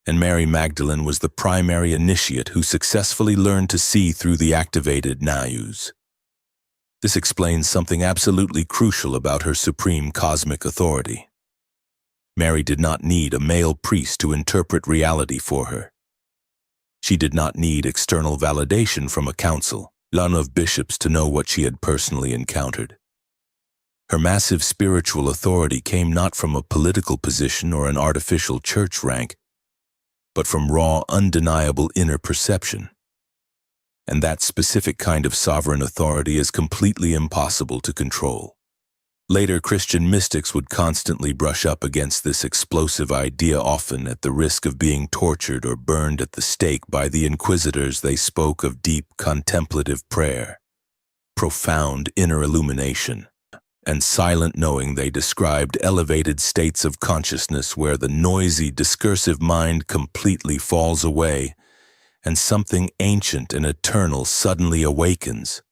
And Mary Magdalene was the primary initiate who successfully learned to see through the activated nayus. This explains something absolutely crucial about her supreme cosmic authority. Mary did not need a male priest to interpret reality for her. She did not need external validation from a council of bishops to know what she had personally encountered. Her massive spiritual authority came not from a political position or an artificial church rank, but from raw, undeniable inner perception. And that specific kind of sovereign authority is completely impossible to control. Later, Christian mystics would constantly brush up against this explosive idea, often at the risk of being tortured or burned at the stake by the inquisitors. They spoke of deep contemplative prayer, profound inner illumination, and silent knowing. They described elevated states of consciousness where the noisy, discursive mind completely falls away and something ancient and eternal suddenly awakens.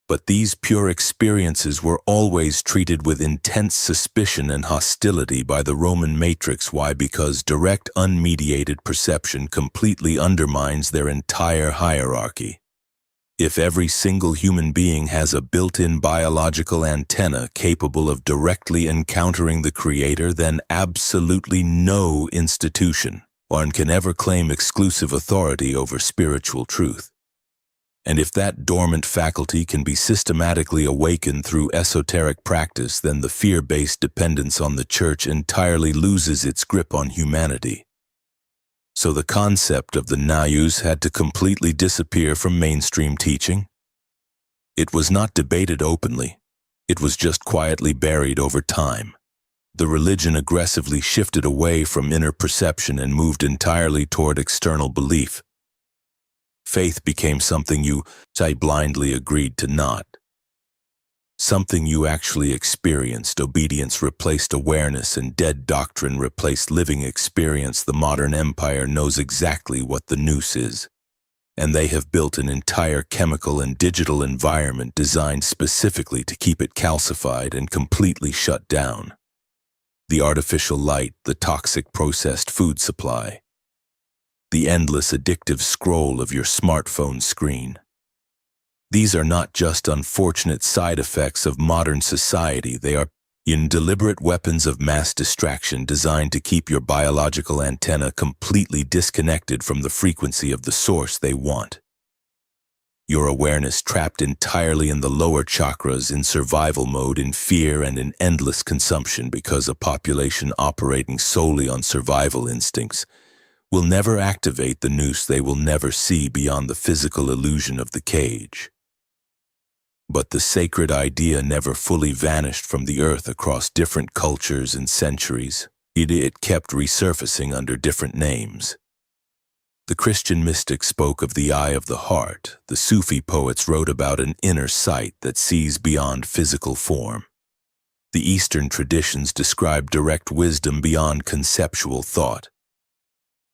But these pure experiences were always treated with intense suspicion and hostility by the Roman matrix. Why? Because direct, unmediated perception completely undermines their entire hierarchy. If every single human being has a built-in biological antenna capable of directly encountering the Creator, then absolutely no institution one can ever claim exclusive authority over spiritual truth. And if that dormant faculty can be systematically awakened through esoteric practice, then the fear-based dependence on the church entirely loses its grip on humanity. So the concept of the nayus had to completely disappear from mainstream teaching. It was not debated openly. It was just quietly buried over time. The religion aggressively shifted away from inner perception and moved entirely toward external belief. Faith became something you blindly agreed to not. Something you actually experienced. Obedience replaced awareness, and dead doctrine replaced living experience. The modern empire knows exactly what the nous is, and they have built an entire chemical and digital environment designed specifically to keep it calcified and completely shut down. The artificial light, the toxic processed food supply, the endless addictive scroll of your smartphone screen. These are not just unfortunate side effects of modern society. They are deliberate weapons of mass distraction designed to keep your biological antenna completely disconnected from the frequency of the source they want. Your awareness trapped entirely in the lower chakras, in survival mode, in fear and in endless consumption, because a population operating solely on survival instincts will never activate the nous. They will never see beyond the physical illusion of the cage. But the sacred idea never fully vanished from the earth. Across different cultures and centuries, it kept resurfacing under different names. The Christian mystics spoke of the eye of the heart. The Sufi poets wrote about an inner sight that sees beyond physical form. The Eastern traditions describe direct wisdom beyond conceptual thought.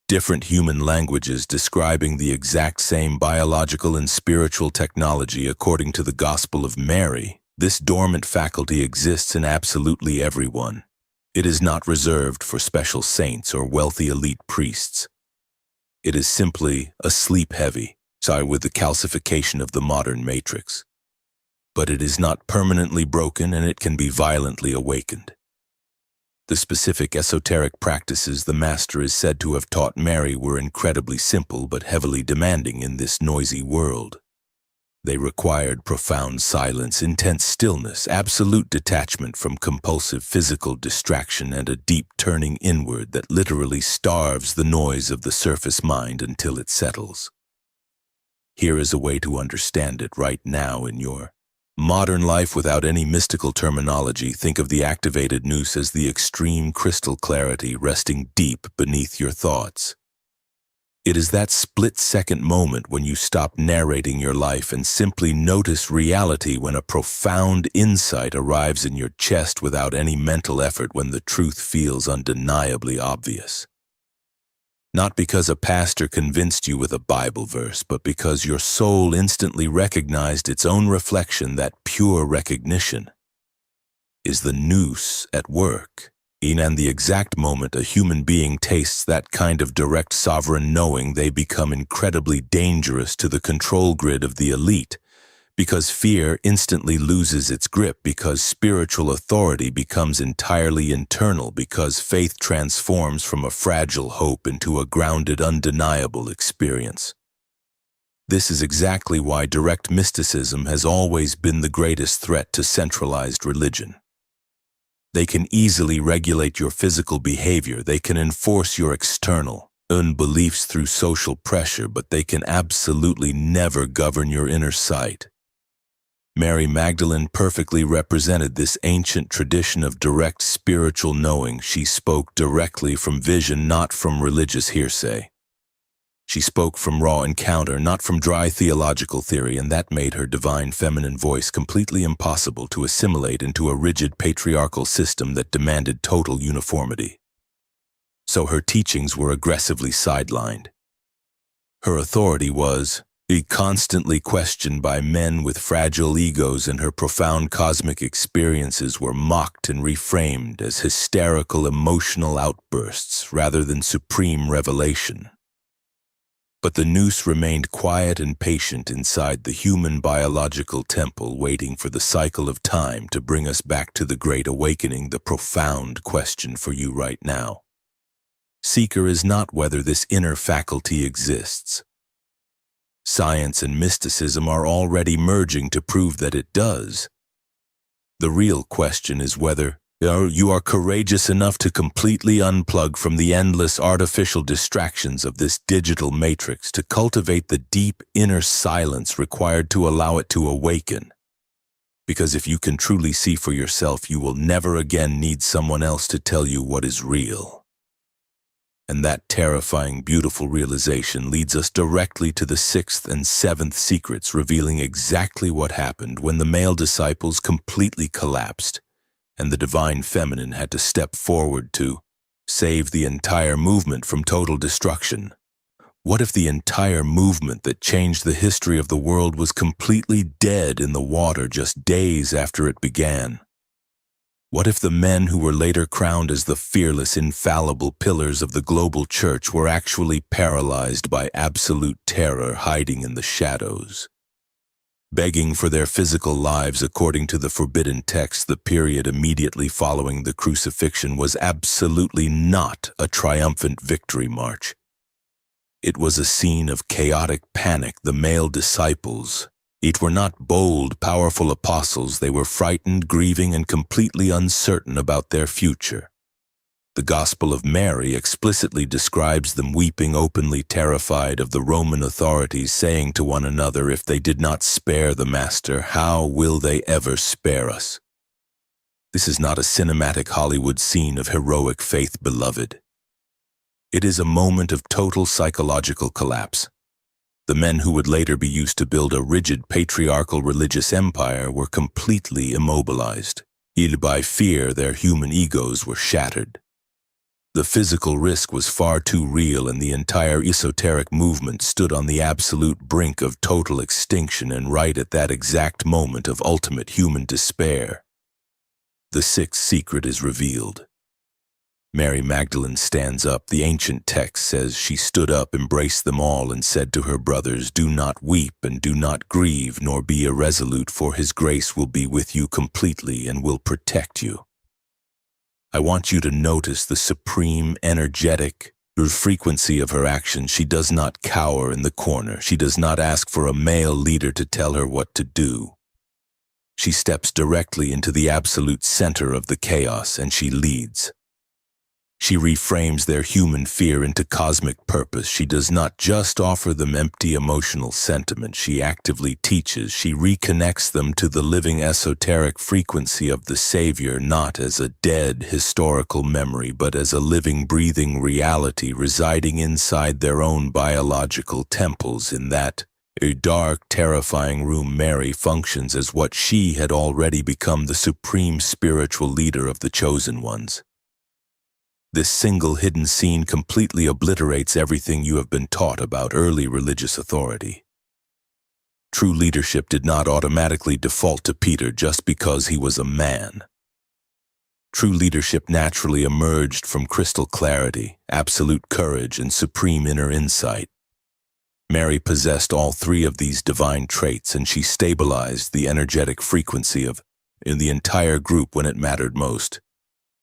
Different human languages describing the exact same biological and spiritual technology. According to the Gospel of Mary, this dormant faculty exists in absolutely everyone. It is not reserved for special saints or wealthy elite priests. It is simply a sleep-heavy, with the calcification of the modern matrix. But it is not permanently broken, and it can be violently awakened. The specific esoteric practices the Master is said to have taught Mary were incredibly simple but heavily demanding in this noisy world. They required profound silence, intense stillness, absolute detachment from compulsive physical distraction, and a deep turning inward that literally starves the noise of the surface mind until it settles. Here is a way to understand it right now in your modern life without any mystical terminology. Think of the activated nous as the extreme crystal clarity resting deep beneath your thoughts. It is that split-second moment when you stop narrating your life and simply notice reality, when a profound insight arrives in your chest without any mental effort, when the truth feels undeniably obvious. Not because a pastor convinced you with a Bible verse, but because your soul instantly recognized its own reflection. That pure recognition is the nous at work. And the exact moment a human being tastes that kind of direct sovereign knowing, they become incredibly dangerous to the control grid of the elite, because fear instantly loses its grip, because spiritual authority becomes entirely internal, because faith transforms from a fragile hope into a grounded, undeniable experience. This is exactly why direct mysticism has always been the greatest threat to centralized religion. They can easily regulate your physical behavior, they can enforce your external beliefs through social pressure, but they can absolutely never govern your inner sight. Mary Magdalene perfectly represented this ancient tradition of direct spiritual knowing. She spoke directly from vision, not from religious hearsay. She spoke from raw encounter, not from dry theological theory, and that made her divine feminine voice completely impossible to assimilate into a rigid patriarchal system that demanded total uniformity. So her teachings were aggressively sidelined. Her authority was constantly questioned by men with fragile egos, and her profound cosmic experiences were mocked and reframed as hysterical emotional outbursts rather than supreme revelation. But the nous remained quiet and patient inside the human biological temple, waiting for the cycle of time to bring us back to the Great Awakening. The profound question for you right now, seeker, is not whether this inner faculty exists. Science and mysticism are already merging to prove that it does. The real question is whether you are courageous enough to completely unplug from the endless artificial distractions of this digital matrix, to cultivate the deep inner silence required to allow it to awaken. Because if you can truly see for yourself, you will never again need someone else to tell you what is real. And that terrifying, beautiful realization leads us directly to the 6th and 7th secrets, revealing exactly what happened when the male disciples completely collapsed, and the divine feminine had to step forward to save the entire movement from total destruction. What if the entire movement that changed the history of the world was completely dead in the water just days after it began? What if the men who were later crowned as the fearless, infallible pillars of the global church were actually paralyzed by absolute terror, hiding in the shadows, begging for their physical lives? According to the forbidden text, the period immediately following the crucifixion was absolutely not a triumphant victory march. It was a scene of chaotic panic. The male disciples, it were not bold, powerful apostles. They were frightened, grieving, and completely uncertain about their future. The Gospel of Mary explicitly describes them weeping, openly terrified of the Roman authorities, saying to one another, "If they did not spare the Master, how will they ever spare us?" This is not a cinematic Hollywood scene of heroic faith, beloved. It is a moment of total psychological collapse. The men who would later be used to build a rigid patriarchal religious empire were completely immobilized. By fear, their human egos were shattered. The physical risk was far too real, and the entire esoteric movement stood on the absolute brink of total extinction. And right at that exact moment of ultimate human despair, the 6th secret is revealed. Mary Magdalene stands up. The ancient text says she stood up, embraced them all, and said to her brothers, "Do not weep and do not grieve, nor be irresolute, for his grace will be with you completely and will protect you." I want you to notice the supreme, energetic The frequency of her actions, she does not cower in the corner. She does not ask for a male leader to tell her what to do. She steps directly into the absolute center of the chaos, and she leads. She reframes their human fear into cosmic purpose. She does not just offer them empty emotional sentiment. She actively teaches. She reconnects them to the living esoteric frequency of the Savior, not as a dead historical memory, but as a living, breathing reality residing inside their own biological temples. In that a dark, terrifying room, Mary functions as what she had already become, the supreme spiritual leader of the chosen ones. This single hidden scene completely obliterates everything you have been taught about early religious authority. True leadership did not automatically default to Peter just because he was a man. True leadership naturally emerged from crystal clarity, absolute courage, and supreme inner insight. Mary possessed all three of these divine traits, and she stabilized the energetic frequency in the entire group when it mattered most.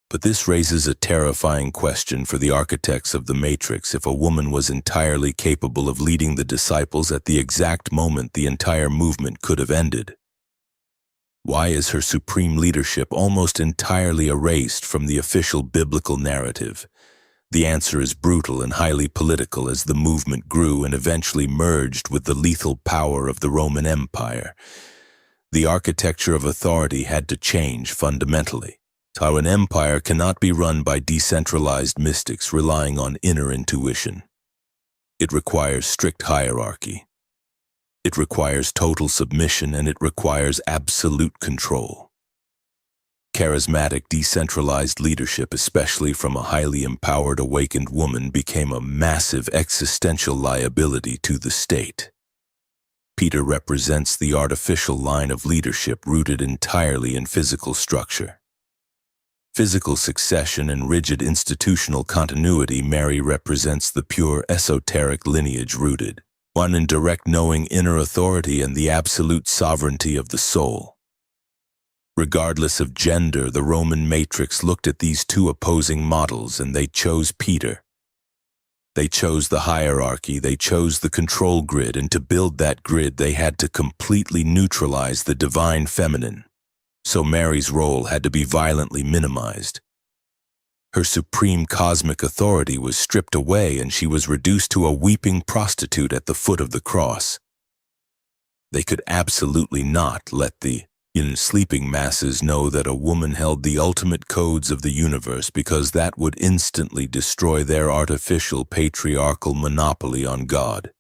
But this raises a terrifying question for the architects of the Matrix. If a woman was entirely capable of leading the disciples at the exact moment the entire movement could have ended, why is her supreme leadership almost entirely erased from the official biblical narrative? The answer is brutal and highly political, as the movement grew and eventually merged with the lethal power of the Roman Empire. The architecture of authority had to change fundamentally. How an empire cannot be run by decentralized mystics relying on inner intuition. It requires strict hierarchy. It requires total submission, and it requires absolute control. Charismatic, decentralized leadership, especially from a highly empowered, awakened woman, became a massive existential liability to the state. Peter represents the artificial line of leadership rooted entirely in physical structure. Physical succession and rigid institutional continuity. Mary represents the pure esoteric lineage rooted, one in direct knowing, inner authority, and the absolute sovereignty of the soul. Regardless of gender, the Roman matrix looked at these two opposing models, and they chose Peter. They chose the hierarchy, they chose the control grid, and to build that grid they had to completely neutralize the divine feminine. So Mary's role had to be violently minimized. Her supreme cosmic authority was stripped away, and she was reduced to a weeping prostitute at the foot of the cross. They could absolutely not let the sleeping masses know that a woman held the ultimate codes of the universe, because that would instantly destroy their artificial patriarchal monopoly on God.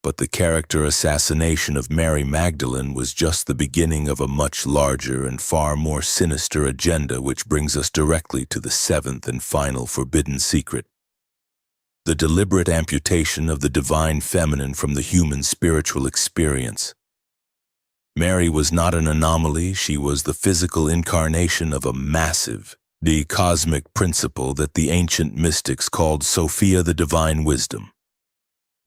But the character assassination of Mary Magdalene was just the beginning of a much larger and far more sinister agenda, which brings us directly to the seventh and final forbidden secret: the deliberate amputation of the divine feminine from the human spiritual experience. Mary was not an anomaly. She was the physical incarnation of a massive, the cosmic principle that the ancient mystics called Sophia, the divine wisdom.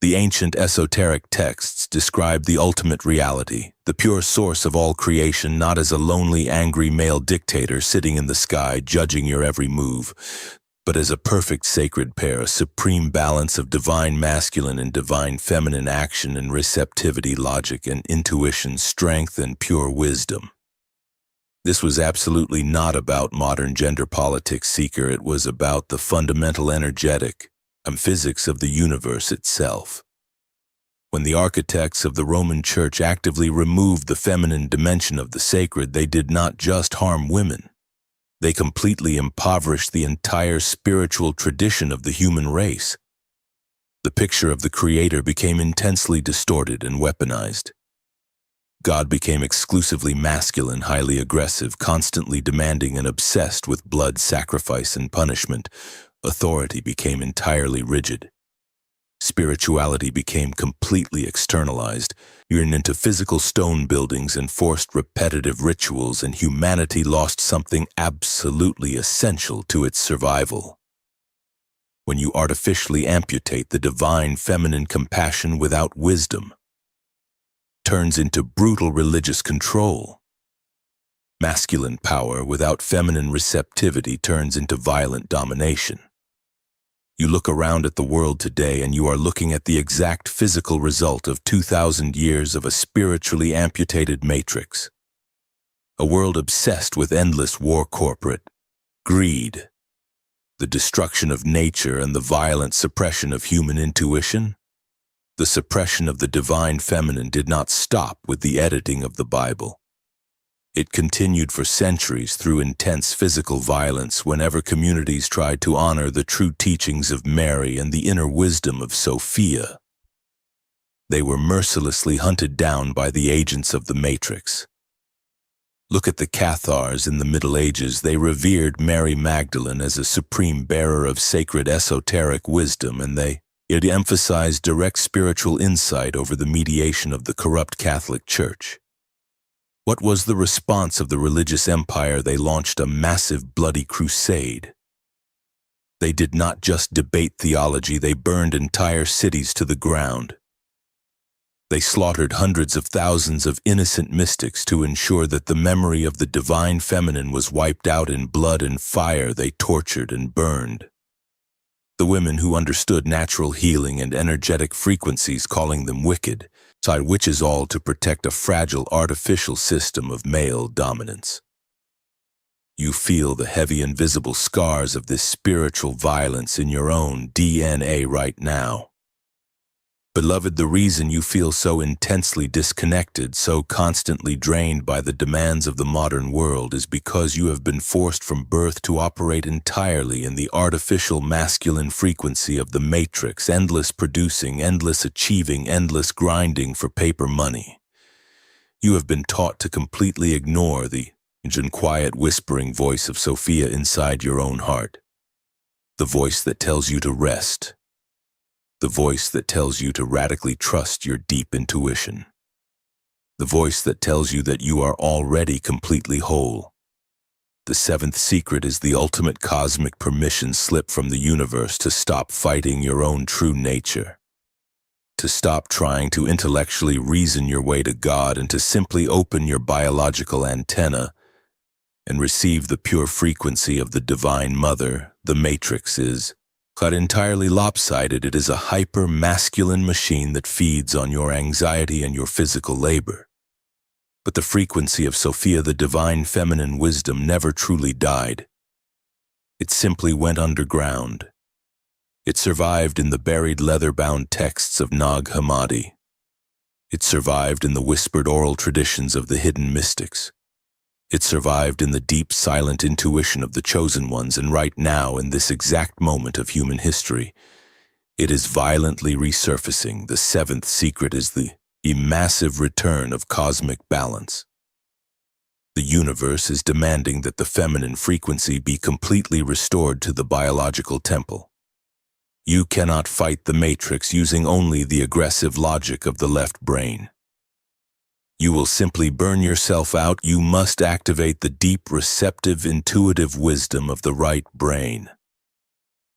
The ancient esoteric texts describe the ultimate reality, the pure source of all creation, not as a lonely, angry male dictator sitting in the sky judging your every move, but as a perfect sacred pair, a supreme balance of divine masculine and divine feminine action and receptivity, logic and intuition, strength and pure wisdom. This was absolutely not about modern gender politics, seeker. It was about the fundamental energetic physics of the universe itself. When the architects of the Roman Church actively removed the feminine dimension of the sacred, they did not just harm women. They completely impoverished the entire spiritual tradition of the human race. The picture of the Creator became intensely distorted and weaponized. God became exclusively masculine, highly aggressive, constantly demanding and obsessed with blood, sacrifice, and punishment. Authority became entirely rigid. Spirituality became completely externalized, yearned into physical stone buildings and forced repetitive rituals, and humanity lost something absolutely essential to its survival. When you artificially amputate the divine feminine, compassion without wisdom turns into brutal religious control. Masculine power without feminine receptivity turns into violent domination. You look around at the world today and you are looking at the exact physical result of 2,000 years of a spiritually amputated matrix. A world obsessed with endless war, corporate greed, the destruction of nature and the violent suppression of human intuition. The suppression of the divine feminine did not stop with the editing of the Bible. It continued for centuries through intense physical violence whenever communities tried to honor the true teachings of Mary and the inner wisdom of Sophia. They were mercilessly hunted down by the agents of the Matrix. Look at the Cathars in the Middle Ages. They revered Mary Magdalene as a supreme bearer of sacred esoteric wisdom, and it emphasized direct spiritual insight over the mediation of the corrupt Catholic Church. What was the response of the religious empire? They launched a massive bloody crusade. They did not just debate theology, they burned entire cities to the ground. They slaughtered hundreds of thousands of innocent mystics to ensure that the memory of the divine feminine was wiped out in blood and fire. They tortured and burned the women who understood natural healing and energetic frequencies, calling them wicked, which is all to protect a fragile artificial system of male dominance. You feel the heavy invisible scars of this spiritual violence in your own DNA right now. Beloved, the reason you feel so intensely disconnected, so constantly drained by the demands of the modern world, is because you have been forced from birth to operate entirely in the artificial masculine frequency of the matrix, endless producing, endless achieving, endless grinding for paper money. You have been taught to completely ignore the quiet whispering voice of Sophia inside your own heart, the voice that tells you to rest, the voice that tells you to radically trust your deep intuition, the voice that tells you that you are already completely whole. The seventh secret is the ultimate cosmic permission slip from the universe to stop fighting your own true nature, to stop trying to intellectually reason your way to God, and to simply open your biological antenna and receive the pure frequency of the Divine Mother. The Matrix is cut entirely lopsided. It is a hyper-masculine machine that feeds on your anxiety and your physical labor. But the frequency of Sophia, the divine feminine wisdom, never truly died. It simply went underground. It survived in the buried leather-bound texts of Nag Hammadi. It survived in the whispered oral traditions of the hidden mystics. It survived in the deep, silent intuition of the chosen ones, and right now, in this exact moment of human history, it is violently resurfacing. The seventh secret is the massive return of cosmic balance. The universe is demanding that the feminine frequency be completely restored to the biological temple. You cannot fight the matrix using only the aggressive logic of the left brain. You will simply burn yourself out. You must activate the deep, receptive, intuitive wisdom of the right brain.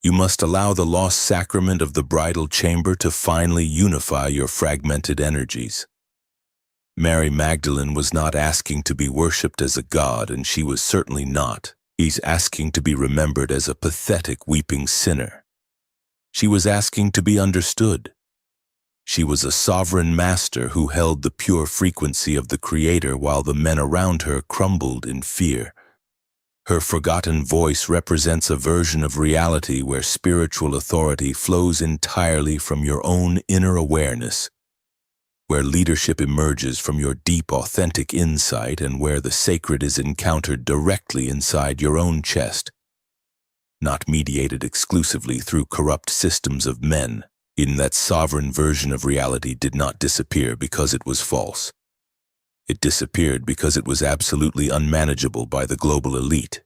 You must allow the lost sacrament of the bridal chamber to finally unify your fragmented energies. Mary Magdalene was not asking to be worshipped as a god, and she was certainly not. She's asking to be remembered as a pathetic, weeping sinner. She was asking to be understood. She was a sovereign master who held the pure frequency of the Creator while the men around her crumbled in fear. Her forgotten voice represents a version of reality where spiritual authority flows entirely from your own inner awareness, where leadership emerges from your deep, authentic insight, and where the sacred is encountered directly inside your own chest, not mediated exclusively through corrupt systems of men. In that sovereign version of reality did not disappear because it was false. It disappeared because it was absolutely unmanageable by the global elite.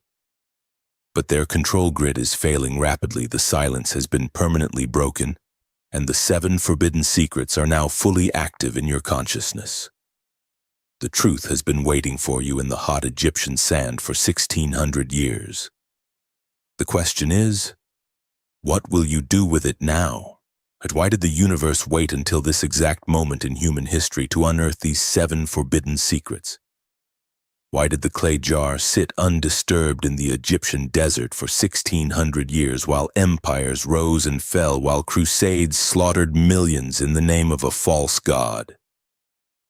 But their control grid is failing rapidly. The silence has been permanently broken, and the 7 forbidden secrets are now fully active in your consciousness. The truth has been waiting for you in the hot Egyptian sand for 1600 years. The question is, what will you do with it now? And why did the universe wait until this exact moment in human history to unearth these 7 forbidden secrets? Why did the clay jar sit undisturbed in the Egyptian desert for 1600 years while empires rose and fell, while crusades slaughtered millions in the name of a false god?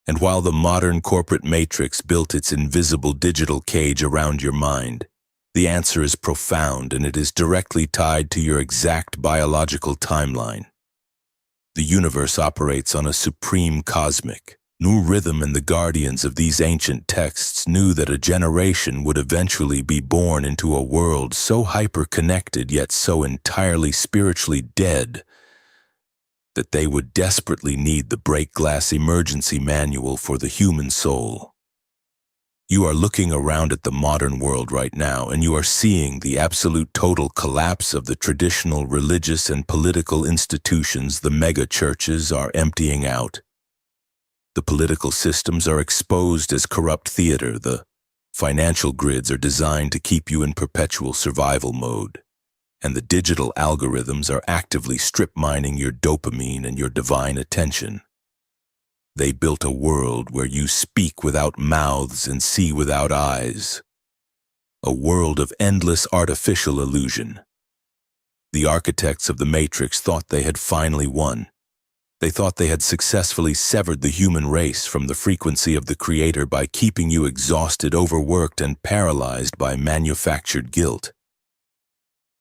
And while the modern corporate matrix built its invisible digital cage around your mind, the answer is profound, and it is directly tied to your exact biological timeline. The universe operates on a supreme cosmic new rhythm, and the guardians of these ancient texts knew that a generation would eventually be born into a world so hyper-connected yet so entirely spiritually dead that they would desperately need the break-glass emergency manual for the human soul. You are looking around at the modern world right now, and you are seeing the absolute total collapse of the traditional religious and political institutions. The mega-churches are emptying out. The political systems are exposed as corrupt theater. The financial grids are designed to keep you in perpetual survival mode. And the digital algorithms are actively strip-mining your dopamine and your divine attention. They built a world where you speak without mouths and see without eyes. A world of endless artificial illusion. The architects of the Matrix thought they had finally won. They thought they had successfully severed the human race from the frequency of the Creator by keeping you exhausted, overworked, and paralyzed by manufactured guilt.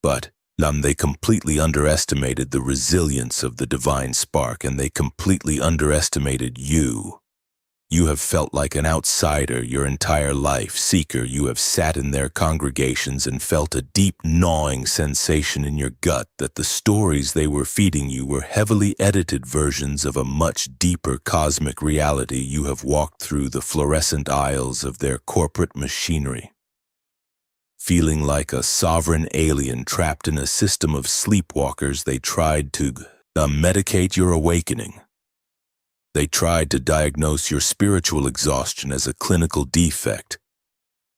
But they completely underestimated the resilience of the divine spark, and they completely underestimated you. You have felt like an outsider your entire life. Seeker, you have sat in their congregations and felt a deep gnawing sensation in your gut that the stories they were feeding you were heavily edited versions of a much deeper cosmic reality. You have walked through the fluorescent aisles of their corporate machinery, feeling like a sovereign alien trapped in a system of sleepwalkers. They tried to medicate your awakening. They tried to diagnose your spiritual exhaustion as a clinical defect.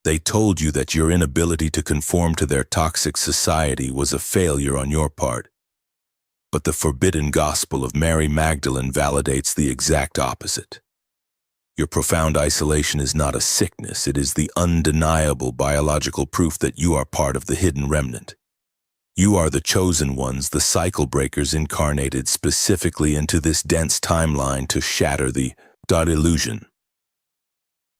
They told you that your inability to conform to their toxic society was a failure on your part. But the forbidden Gospel of Mary Magdalene validates the exact opposite. Your profound isolation is not a sickness, it is the undeniable biological proof that you are part of the hidden remnant. You are the chosen ones, the cycle breakers incarnated specifically into this dense timeline to shatter the illusion.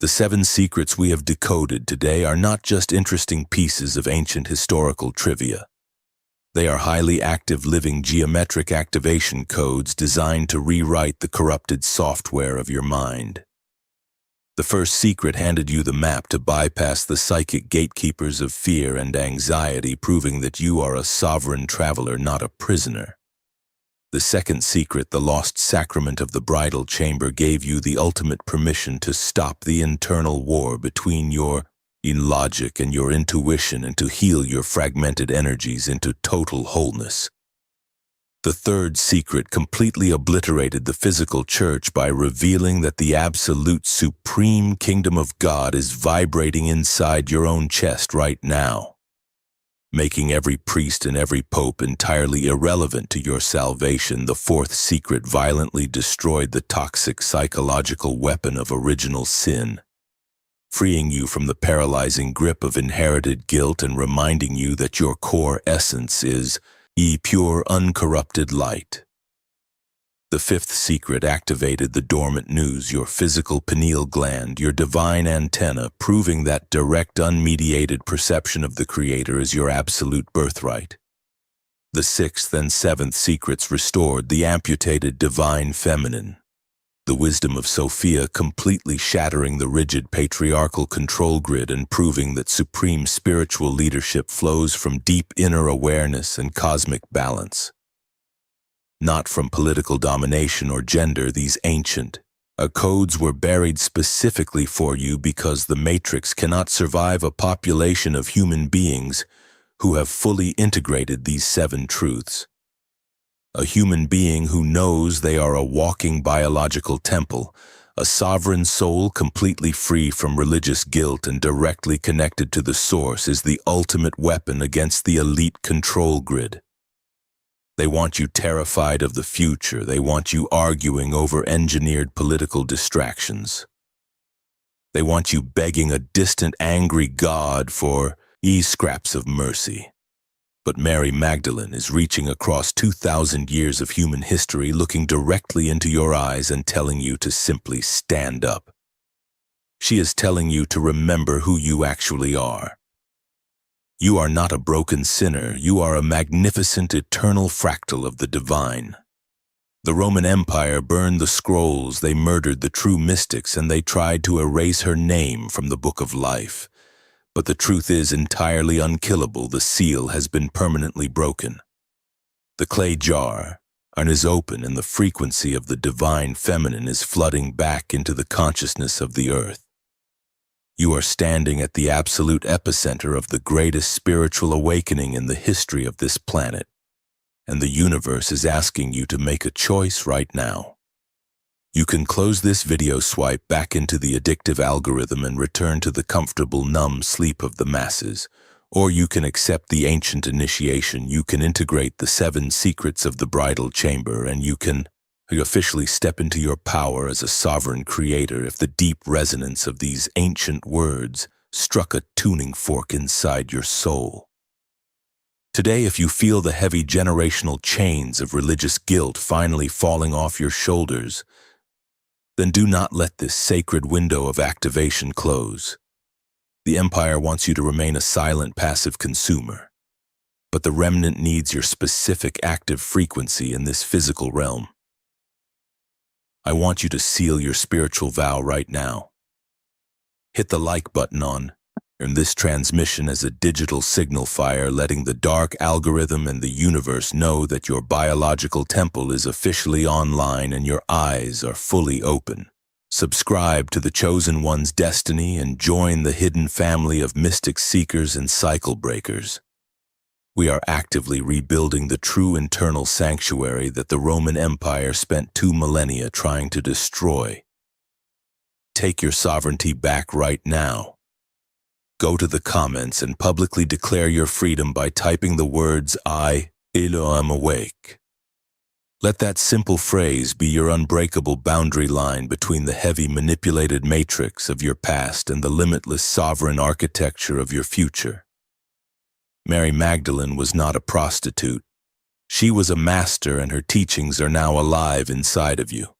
The 7 secrets we have decoded today are not just interesting pieces of ancient historical trivia. They are highly active living geometric activation codes designed to rewrite the corrupted software of your mind. The first secret handed you the map to bypass the psychic gatekeepers of fear and anxiety, proving that you are a sovereign traveler, not a prisoner. The second secret, the lost sacrament of the bridal chamber, gave you the ultimate permission to stop the internal war between your logic and your intuition and to heal your fragmented energies into total wholeness. The third secret completely obliterated the physical church by revealing that the absolute supreme kingdom of God is vibrating inside your own chest right now, making every priest and every pope entirely irrelevant to your salvation. The fourth secret violently destroyed the toxic psychological weapon of original sin, freeing you from the paralyzing grip of inherited guilt and reminding you that your core essence is pure, uncorrupted light. The fifth secret activated the dormant nous, your physical pineal gland, your divine antenna, proving that direct, unmediated perception of the Creator is your absolute birthright. The sixth and seventh secrets restored the amputated divine feminine, the wisdom of Sophia, completely shattering the rigid patriarchal control grid and proving that supreme spiritual leadership flows from deep inner awareness and cosmic balance, not from political domination or gender. These ancient codes were buried specifically for you because the Matrix cannot survive a population of human beings who have fully integrated these 7 truths. A human being who knows they are a walking biological temple, a sovereign soul completely free from religious guilt and directly connected to the source, is the ultimate weapon against the elite control grid. They want you terrified of the future. They want you arguing over engineered political distractions. They want you begging a distant, angry God for scraps of mercy. But Mary Magdalene is reaching across 2,000 years of human history, looking directly into your eyes and telling you to simply stand up. She is telling you to remember who you actually are. You are not a broken sinner. You are a magnificent, eternal fractal of the divine. The Roman Empire burned the scrolls, they murdered the true mystics, and they tried to erase her name from the book of life. But the truth is entirely unkillable. The seal has been permanently broken. The clay jar is open, and the frequency of the divine feminine is flooding back into the consciousness of the earth. You are standing at the absolute epicenter of the greatest spiritual awakening in the history of this planet, and the universe is asking you to make a choice right now. You can close this video, swipe back into the addictive algorithm, and return to the comfortable, numb sleep of the masses. Or you can accept the ancient initiation. You can integrate the 7 secrets of the bridal chamber, and you can officially step into your power as a sovereign creator if the deep resonance of these ancient words struck a tuning fork inside your soul. Today, if you feel the heavy generational chains of religious guilt finally falling off your shoulders, then do not let this sacred window of activation close. The Empire wants you to remain a silent, passive consumer, but the Remnant needs your specific active frequency in this physical realm. I want you to seal your spiritual vow right now. Hit the like button on this transmission as a digital signal fire, letting the dark algorithm and the universe know that your biological temple is officially online and your eyes are fully open. Subscribe to the Chosen One's destiny and join the hidden family of mystic seekers and cycle breakers. We are actively rebuilding the true internal sanctuary that the Roman Empire spent 2 millennia trying to destroy. Take your sovereignty back right now. Go to the comments and publicly declare your freedom by typing the words, I am awake. Let that simple phrase be your unbreakable boundary line between the heavy manipulated matrix of your past and the limitless sovereign architecture of your future. Mary Magdalene was not a prostitute. She was a master, and her teachings are now alive inside of you.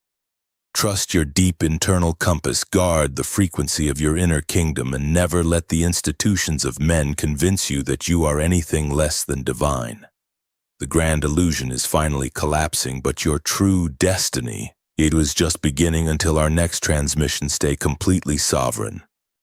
Trust your deep internal compass, guard the frequency of your inner kingdom, and never let the institutions of men convince you that you are anything less than divine. The grand illusion is finally collapsing, but your true destiny, it was just beginning. Until our next transmission, stay completely sovereign.